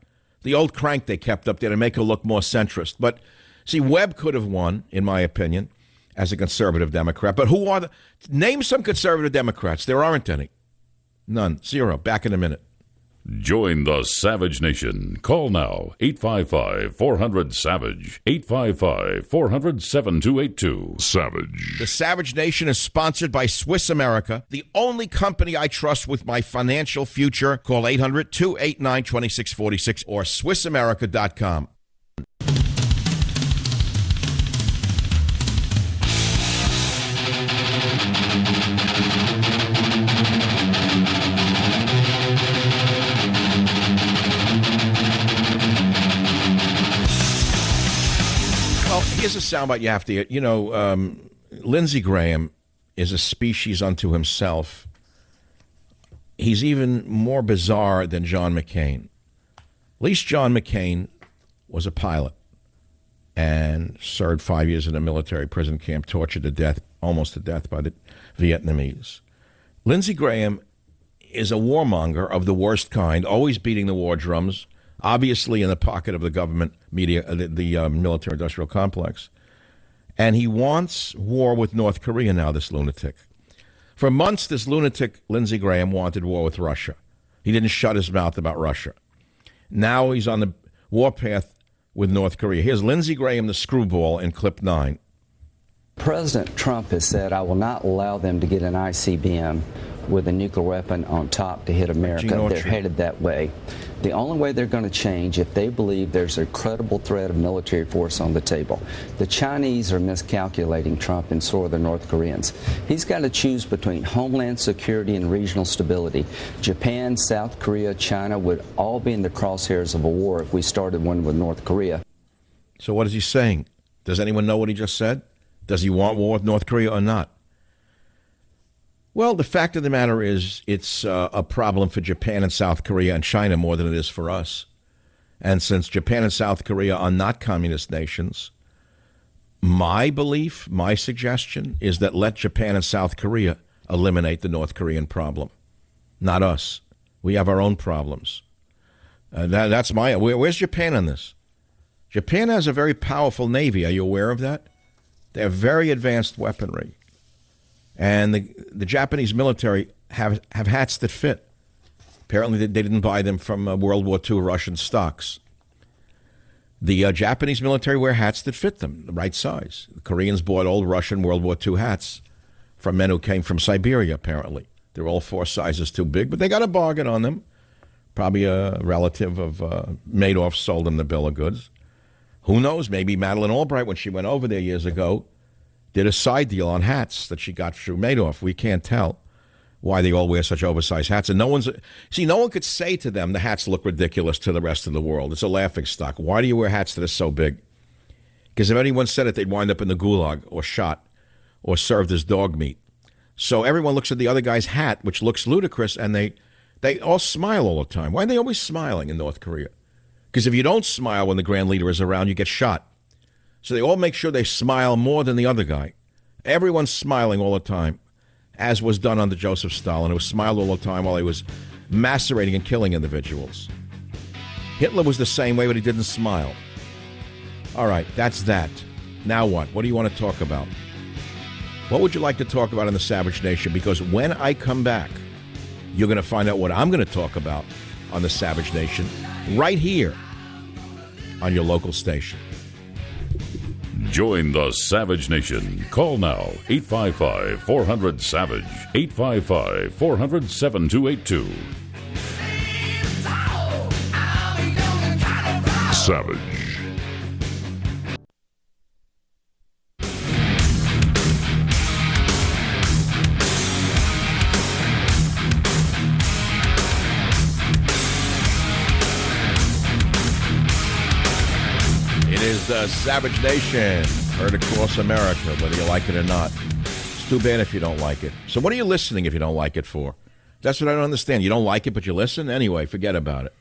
the old crank they kept up there to make her look more centrist. But, see, Webb could have won, in my opinion, as a conservative Democrat. But who are the... Name some conservative Democrats. There aren't any. None. Zero. Back in a minute. Join the Savage Nation. Call now, 855-400-SAVAGE, 855-400-7282. Savage. The Savage Nation is sponsored by Swiss America, the only company I trust with my financial future. Call 800-289-2646 or SwissAmerica.com. Here's a soundbite you have to hear. You know, Lindsey Graham is a species unto himself. He's even more bizarre than John McCain. At least John McCain was a pilot and served 5 years in a military prison camp, tortured to death, almost to death by the Vietnamese. Lindsey Graham is a warmonger of the worst kind, always beating the war drums, obviously in the pocket of the government media, the military-industrial complex. And he wants war with North Korea now, this lunatic. For months, this lunatic, Lindsey Graham, wanted war with Russia. He didn't shut his mouth about Russia. Now he's on the warpath with North Korea. Here's Lindsey Graham, the screwball, in clip 9. President Trump has said, I will not allow them to get an ICBM with a nuclear weapon on top to hit America. They're headed that way. The only way they're going to change if they believe there's a credible threat of military force on the table. The Chinese are miscalculating Trump and so are the North Koreans. He's got to choose between homeland security and regional stability. Japan, South Korea, China would all be in the crosshairs of a war if we started one with North Korea. So what is he saying? Does anyone know what he just said? Does he want war with North Korea or not? Well, the fact of the matter is it's a problem for Japan and South Korea and China more than it is for us. And since Japan and South Korea are not communist nations, my belief, my suggestion is that let Japan and South Korea eliminate the North Korean problem, not us. We have our own problems. That's my... Where's Japan on this? Japan has a very powerful navy. Are you aware of that? They have very advanced weaponry. And the Japanese military have hats that fit. Apparently, they didn't buy them from World War II Russian stocks. The Japanese military wear hats that fit them, the right size. The Koreans bought old Russian World War II hats from men who came from Siberia, apparently. They're all 4 sizes too big, but they got a bargain on them. Probably a relative of Madoff sold them the bill of goods. Who knows? Maybe Madeleine Albright, when she went over there years ago, did a side deal on hats that she got through Madoff. We can't tell why they all wear such oversized hats. And no one could say to them the hats look ridiculous to the rest of the world. It's a laughing stock. Why do you wear hats that are so big? Because if anyone said it, they'd wind up in the gulag or shot or served as dog meat. So everyone looks at the other guy's hat, which looks ludicrous, and they all smile all the time. Why are they always smiling in North Korea? Because if you don't smile when the Grand Leader is around, you get shot. So they all make sure they smile more than the other guy. Everyone's smiling all the time, as was done under Joseph Stalin, who smiled all the time while he was macerating and killing individuals. Hitler was the same way, but he didn't smile. All right, that's that. Now what? What do you want to talk about? What would you like to talk about in the Savage Nation? Because when I come back, you're going to find out what I'm going to talk about on the Savage Nation right here on your local station. Join the Savage Nation. Call now, 855-400-SAVAGE, 855-400-7282. Savage. It is the Savage Nation Heard across America, whether you like it or not. It's too bad if you don't like it. So what are you listening if you don't like it for? That's what I don't understand. You don't like it, but you listen? Anyway, forget about it.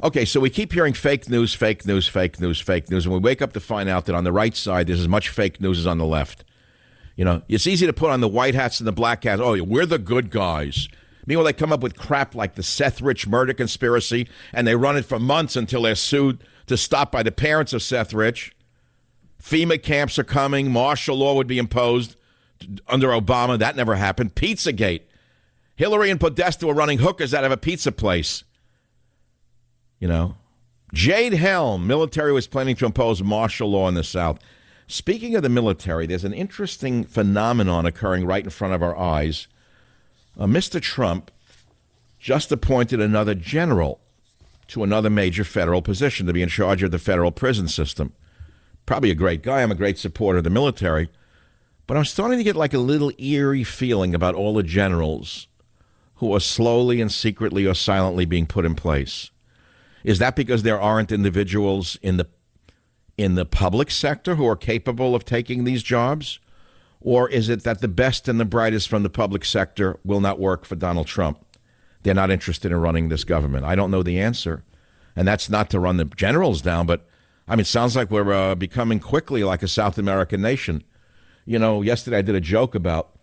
Okay, so we keep hearing fake news, fake news, fake news, fake news, and we wake up to find out that on the right side, there's as much fake news as on the left. You know, it's easy to put on the white hats and the black hats. Oh, we're the good guys. Meanwhile, they come up with crap like the Seth Rich murder conspiracy, and they run it for months until they're sued to stop by the parents of Seth Rich. FEMA camps are coming. Martial law would be imposed under Obama. That never happened. Pizzagate. Hillary and Podesta were running hookers out of a pizza place. You know. Jade Helm. Military was planning to impose martial law in the South. Speaking of the military, there's an interesting phenomenon occurring right in front of our eyes. Mr. Trump just appointed another general to another major federal position to be in charge of the federal prison system. Probably a great guy. I'm a great supporter of the military. But I'm starting to get like a little eerie feeling about all the generals who are slowly and secretly or silently being put in place. Is that because there aren't individuals in the public sector who are capable of taking these jobs? Or is it that the best and the brightest from the public sector will not work for Donald Trump? They're not interested in running this government. I don't know the answer. And that's not to run the generals down, but, I mean, it sounds like we're becoming quickly like a South American nation. You know, yesterday I did a joke about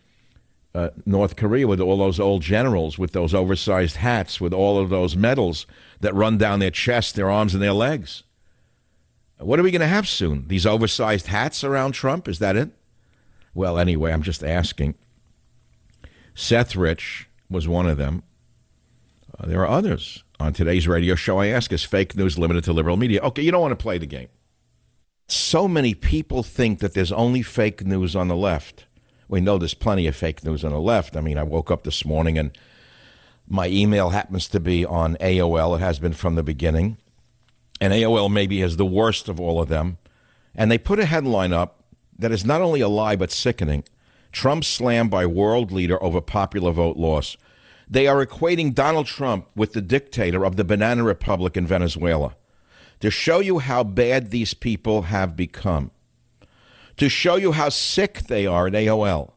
North Korea with all those old generals with those oversized hats, with all of those medals that run down their chest, their arms, and their legs. What are we going to have soon? These oversized hats around Trump? Is that it? Well, anyway, I'm just asking. Seth Rich was one of them. There are others. On today's radio show, I ask, is fake news limited to liberal media? Okay, you don't want to play the game. So many people think that there's only fake news on the left. We know there's plenty of fake news on the left. I mean, I woke up this morning and my email happens to be on AOL. It has been from the beginning. And AOL maybe is the worst of all of them. And they put a headline up that is not only a lie but sickening. Trump slammed by world leader over popular vote loss. They are equating Donald Trump with the dictator of the Banana Republic in Venezuela. To show you how bad these people have become. To show you how sick they are at AOL.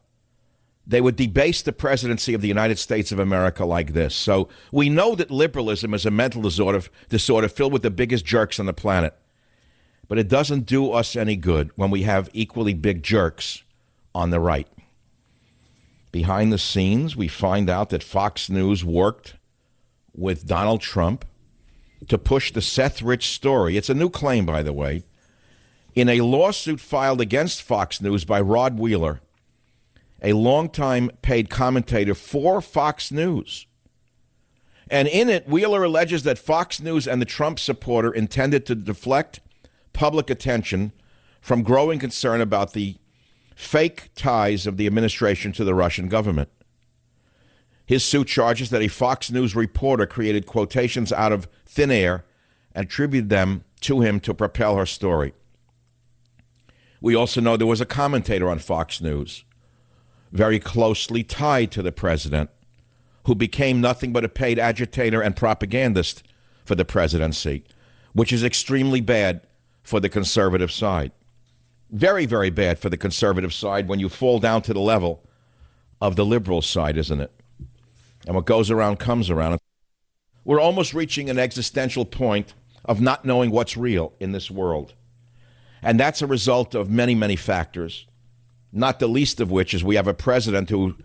They would debase the presidency of the United States of America like this. So we know that liberalism is a mental disorder filled with the biggest jerks on the planet. But it doesn't do us any good when we have equally big jerks on the right. Behind the scenes, we find out that Fox News worked with Donald Trump to push the Seth Rich story. It's a new claim, by the way, in a lawsuit filed against Fox News by Rod Wheeler, a longtime paid commentator for Fox News. And in it, Wheeler alleges that Fox News and the Trump supporter intended to deflect public attention from growing concern about the fake ties of the administration to the Russian government. His suit charges that a Fox News reporter created quotations out of thin air and attributed them to him to propel her story. We also know there was a commentator on Fox News, very closely tied to the president, who became nothing but a paid agitator and propagandist for the presidency, which is extremely bad for the conservative side. Very, very bad for the conservative side when you fall down to the level of the liberal side, isn't it? And what goes around comes around. We're almost reaching an existential point of not knowing what's real in this world. And that's a result of many, many factors, not the least of which is we have a president who,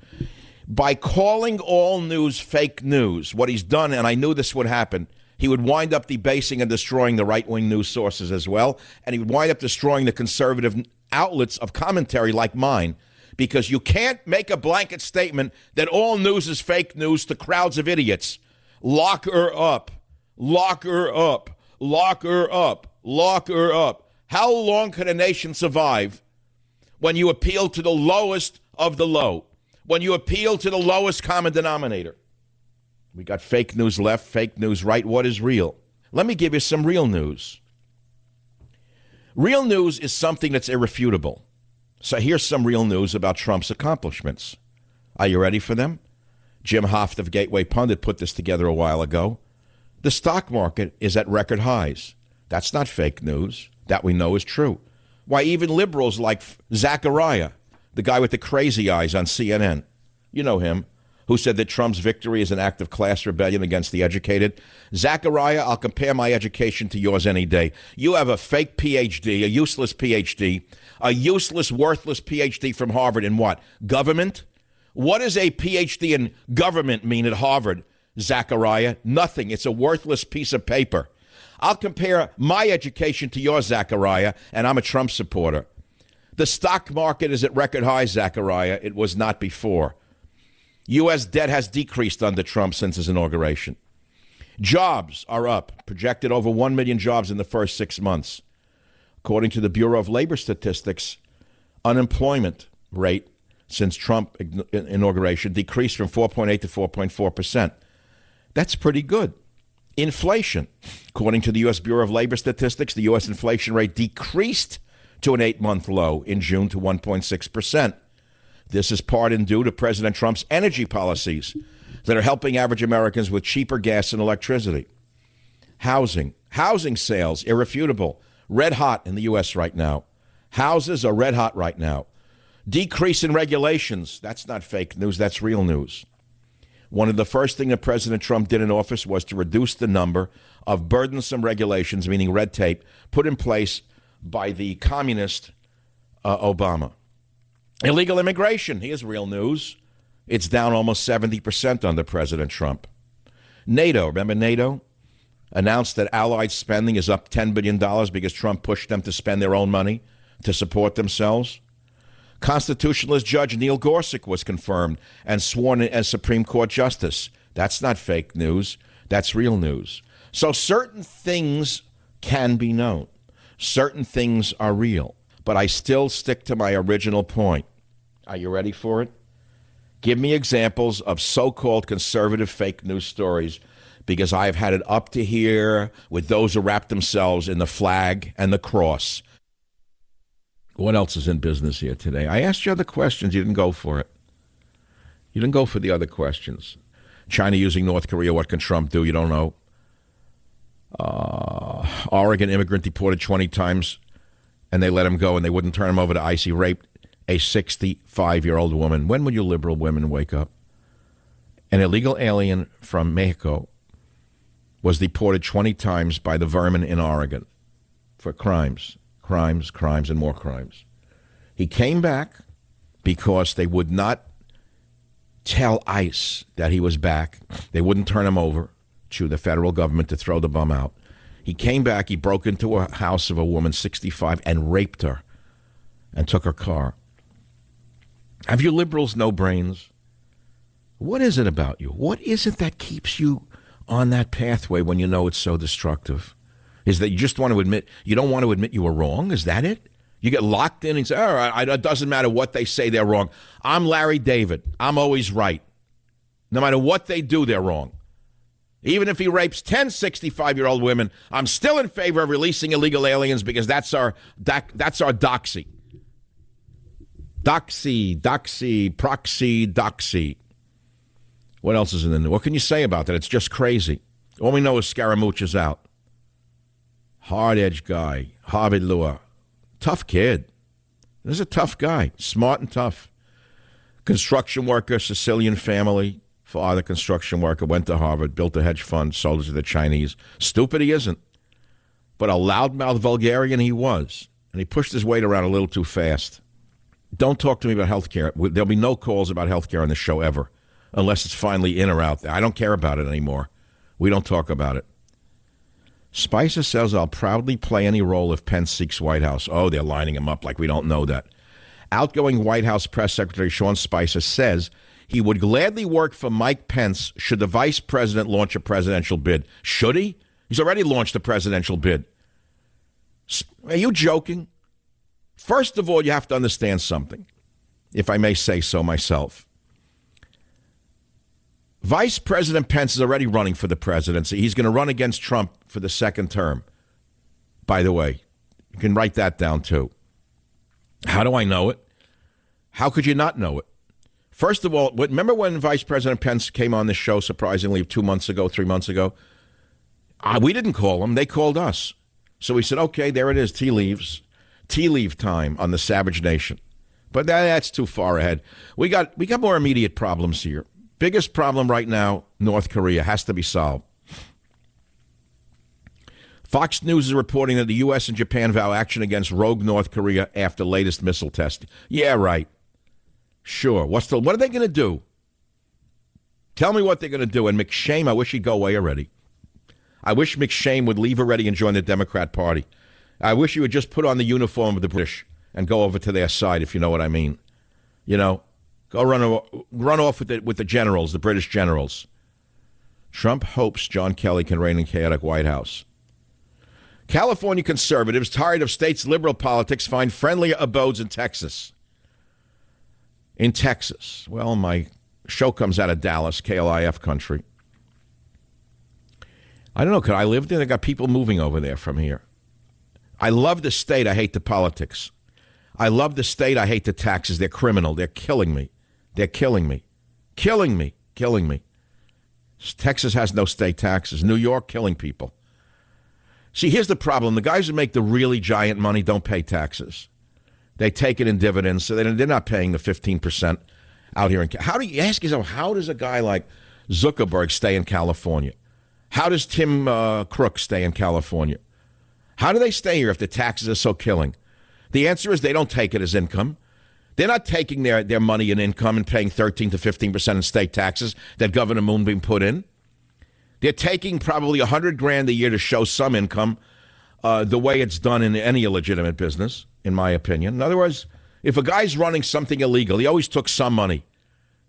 by calling all news fake news, what he's done, and I knew this would happen, he would wind up debasing and destroying the right-wing news sources as well, and he would wind up destroying the conservative outlets of commentary like mine, because you can't make a blanket statement that all news is fake news to crowds of idiots. Lock her up. Lock her up. Lock her up. Lock her up. How long could a nation survive when you appeal to the lowest of the low? When you appeal to the lowest common denominator? We got fake news left, fake news right. What is real? Let me give you some real news. Real news is something that's irrefutable. So here's some real news about Trump's accomplishments. Are you ready for them? Jim Hoft of Gateway Pundit put this together a while ago. The stock market is at record highs. That's not fake news. That we know is true. Why, even liberals like Zachariah, the guy with the crazy eyes on CNN, you know him, who said that Trump's victory is an act of class rebellion against the educated. Zachariah, I'll compare my education to yours any day. You have a fake PhD, a useless PhD, a useless, worthless PhD from Harvard in what? Government? What does a PhD in government mean at Harvard, Zachariah? Nothing. It's a worthless piece of paper. I'll compare my education to yours, Zachariah, and I'm a Trump supporter. The stock market is at record highs, Zachariah. It was not before. U.S. debt has decreased under Trump since his inauguration. Jobs are up, projected over 1 million jobs in the first 6 months. According to the Bureau of Labor Statistics, unemployment rate since Trump inauguration decreased from 4.8 to 4.4%. That's pretty good. Inflation, according to the U.S. Bureau of Labor Statistics, the U.S. inflation rate decreased to an 8-month low in June to 1.6%. This is part and due to President Trump's energy policies that are helping average Americans with cheaper gas and electricity. Housing sales, irrefutable, red hot in the U.S. right now. Houses are red hot right now. Decrease in regulations, that's not fake news, that's real news. One of the first things that President Trump did in office was to reduce the number of burdensome regulations, meaning red tape, put in place by the communist Obama. Illegal immigration, here's real news. It's down almost 70% under President Trump. NATO, remember NATO? Announced that allied spending is up $10 billion because Trump pushed them to spend their own money to support themselves. Constitutionalist Judge Neil Gorsuch was confirmed and sworn in as Supreme Court Justice. That's not fake news. That's real news. So certain things can be known. Certain things are real. But I still stick to my original point. Are you ready for it? Give me examples of so-called conservative fake news stories, because I've had it up to here with those who wrap themselves in the flag and the cross. What else is in business here today? I asked you other questions. You didn't go for it. You didn't go for the other questions. China using North Korea. What can Trump do? You don't know. Oregon immigrant deported 20 times, and they let him go, and they wouldn't turn him over to ICE. He raped a 65-year-old woman. When will you liberal women wake up? An illegal alien from Mexico was deported 20 times by the vermin in Oregon for crimes, and more crimes. He came back because they would not tell ICE that he was back. They wouldn't turn him over to the federal government to throw the bum out. He came back, he broke into a house of a woman, 65, and raped her and took her car. Have you liberals no brains? What is it about you? What is it that keeps you on that pathway when you know it's so destructive? Is that you just want to admit, you don't want to admit you were wrong? Is that it? You get locked in and say, all right, it doesn't matter what they say, they're wrong. I'm Larry David. I'm always right. No matter what they do, they're wrong. Even if he rapes 10 65-year-old women, I'm still in favor of releasing illegal aliens because that's our doxy. Doxy. What else is in the news? What can you say about that? It's just crazy. All we know is Scaramouche is out. Hard-edged guy, Harvard Law. Tough kid. This is a tough guy, smart and tough. Construction worker, Sicilian family, father construction worker, went to Harvard, built a hedge fund, sold it to the Chinese. Stupid he isn't, but a loudmouth vulgarian he was, and he pushed his weight around a little too fast. Don't talk to me about health care. There'll be no calls about health care on this show ever, unless it's finally in or out there. I don't care about it anymore. We don't talk about it. Spicer says, I'll proudly play any role if Pence seeks White House. Oh, they're lining him up like we don't know that. Outgoing White House Press Secretary Sean Spicer says he would gladly work for Mike Pence should the vice president launch a presidential bid. Should he? He's already launched a presidential bid. Are you joking? First of all, you have to understand something, if I may say so myself. Vice President Pence is already running for the presidency. He's going to run against Trump for the second term. By the way, you can write that down too. How do I know it? How could you not know it? First of all, remember when Vice President Pence came on this show, surprisingly, 3 months ago? We didn't call him. They called us. So we said, okay, there it is, tea leaves. tea leaf time on the Savage Nation. But that's too far ahead. We got more immediate problems here. Biggest problem right now, North Korea, has to be solved. Fox News is reporting that the U.S. and Japan vow action against rogue North Korea after latest missile test. Yeah, right. Sure. What are they going to do? Tell me what they're going to do. And McShane, I wish he'd go away already. I wish McShane would leave already and join the Democrat Party. I wish he would just put on the uniform of the British and go over to their side, if you know what I mean. You know, go run off with the generals, the British generals. Trump hopes John Kelly can reign in chaotic White House. California conservatives, tired of states' liberal politics, find friendlier abodes in Texas. In Texas. Well, my show comes out of Dallas, KLIF country. I don't know, could I live there? They got people moving over there from here. I love the state. I hate the politics. I love the state. I hate the taxes. They're criminal. They're killing me. They're killing me. Killing me. Killing me. Texas has no state taxes. New York, killing people. See, here's the problem. The guys who make the really giant money don't pay taxes. They take it in dividends, so they're not paying the 15% out here. How do you ask yourself, how does a guy like Zuckerberg stay in California? How does Tim Cook stay in California? How do they stay here if the taxes are so killing? The answer is they don't take it as income. They're not taking their money and income and paying 13 to 15% in state taxes that Governor Moonbeam put in. They're taking probably $100,000 a year to show some income, the way it's done in any illegitimate business, in my opinion. In other words, if a guy's running something illegal, he always took some money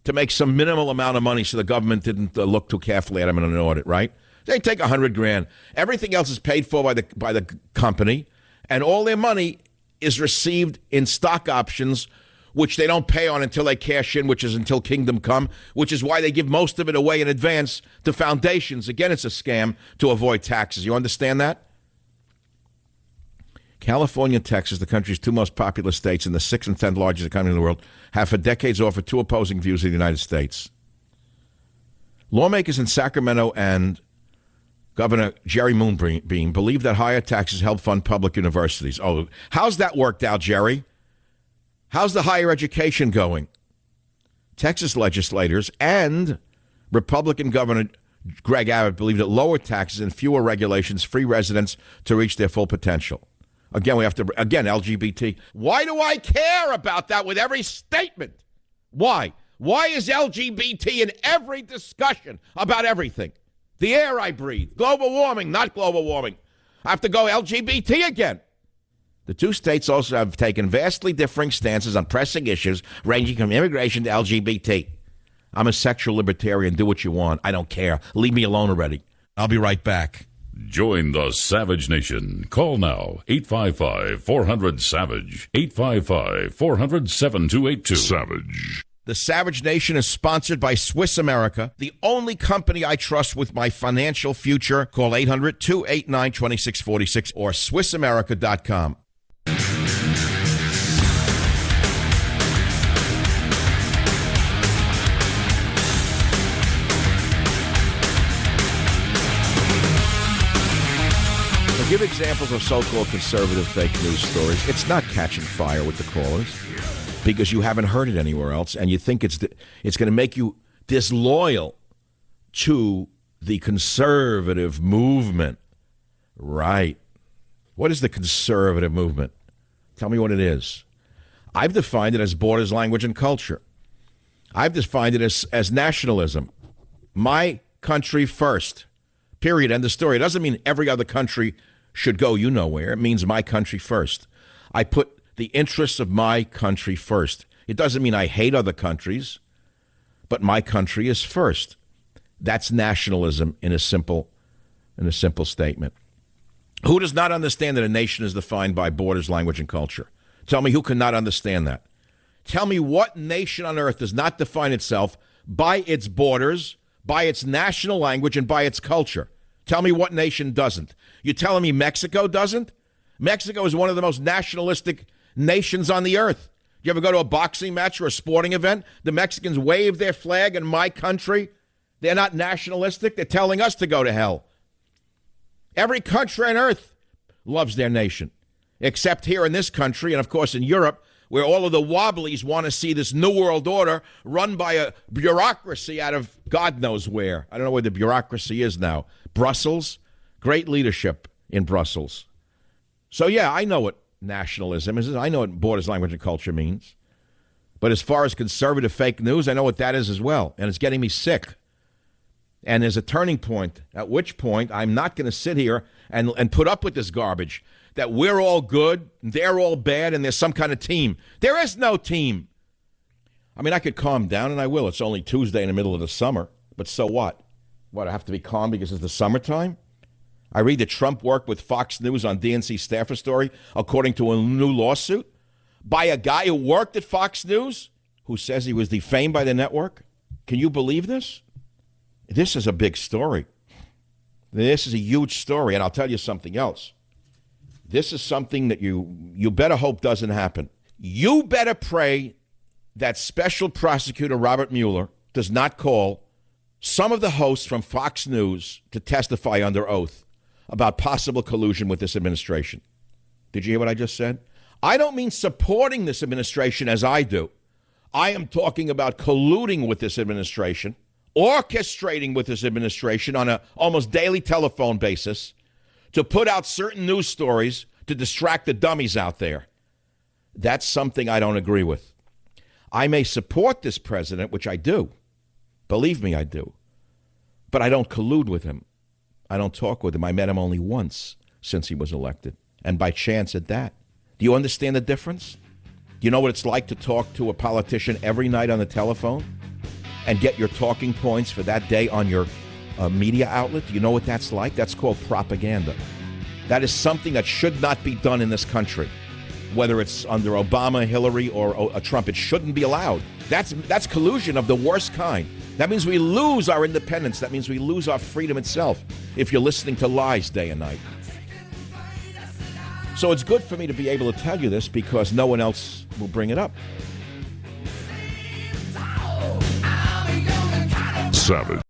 to make some minimal amount of money so the government didn't look too carefully at him in an audit, right? They take $100,000. Everything else is paid for by the company, and all their money is received in stock options, which they don't pay on until they cash in, which is until Kingdom Come, which is why they give most of it away in advance to foundations. Again, it's a scam to avoid taxes. You understand that? California and Texas, the country's two most populous states and the sixth and 10th largest economy in the world, have for decades offered two opposing views of the United States. Lawmakers in Sacramento and Governor Jerry Moonbeam believe that higher taxes help fund public universities. Oh, how's that worked out, Jerry? How's the higher education going? Texas legislators and Republican Governor Greg Abbott believe that lower taxes and fewer regulations free residents to reach their full potential. Again, LGBT. Why do I care about that with every statement? Why? Why is LGBT in every discussion about everything? The air I breathe, global warming, not global warming. I have to go LGBT again. The two states also have taken vastly differing stances on pressing issues ranging from immigration to LGBT. I'm a sexual libertarian. Do what you want. I don't care. Leave me alone already. I'll be right back. Join the Savage Nation. Call now, 855-400-SAVAGE, 855-400-7282. Savage. The Savage Nation is sponsored by Swiss America, the only company I trust with my financial future. Call 800-289-2646 or SwissAmerica.com. Give examples of so-called conservative fake news stories. It's not catching fire with the callers because you haven't heard it anywhere else, and you think it's going to make you disloyal to the conservative movement. Right. What is the conservative movement? Tell me what it is. I've defined it as borders, language, and culture. I've defined it as nationalism. My country first. Period. End of story. It doesn't mean every other country should go you know where. It means my country first. I put the interests of my country first. It doesn't mean I hate other countries, but my country is first. That's nationalism in a simple statement. Who does not understand that a nation is defined by borders, language, and culture? Tell me who cannot understand that. Tell me what nation on earth does not define itself by its borders, by its national language, and by its culture. Tell me what nation doesn't. You're telling me Mexico doesn't? Mexico is one of the most nationalistic nations on the earth. You ever go to a boxing match or a sporting event? The Mexicans wave their flag in my country. They're not nationalistic. They're telling us to go to hell. Every country on earth loves their nation. except here in this country and, of course, in Europe, where all of the wobblies want to see this new world order run by a bureaucracy out of God knows where. I don't know where the bureaucracy is now. Brussels? Great leadership in Brussels. So, yeah, I know what nationalism is. I know what borders, language, and culture means. But as far as conservative fake news, I know what that is as well. And it's getting me sick. And there's a turning point, at which point I'm not going to sit here and put up with this garbage, that we're all good, they're all bad, and there's some kind of team. There is no team. I mean, I could calm down, and I will. It's only Tuesday in the middle of the summer. But so what? What, I have to be calm because it's the summertime? I read that Trump worked with Fox News on DNC staffer story, according to a new lawsuit, by a guy who worked at Fox News, who says he was defamed by the network. Can you believe this? This is a big story. This is a huge story, and I'll tell you something else. This is something that you better hope doesn't happen. You better pray that Special Prosecutor Robert Mueller does not call some of the hosts from Fox News to testify under oath about possible collusion with this administration. Did you hear what I just said? I don't mean supporting this administration as I do. I am talking about colluding with this administration, orchestrating with this administration on an almost daily telephone basis to put out certain news stories to distract the dummies out there. That's something I don't agree with. I may support this president, which I do. Believe me, I do. But I don't collude with him. I don't talk with him. I met him only once since he was elected, and by chance at that. Do you understand the difference? Do you know what it's like to talk to a politician every night on the telephone and get your talking points for that day on your media outlet? Do you know what that's like? That's called propaganda. That is something that should not be done in this country, whether it's under Obama, Hillary, or Trump. It shouldn't be allowed. That's collusion of the worst kind. That means we lose our independence. That means we lose our freedom itself if you're listening to lies day and night. So it's good for me to be able to tell you this because no one else will bring it up. Savage.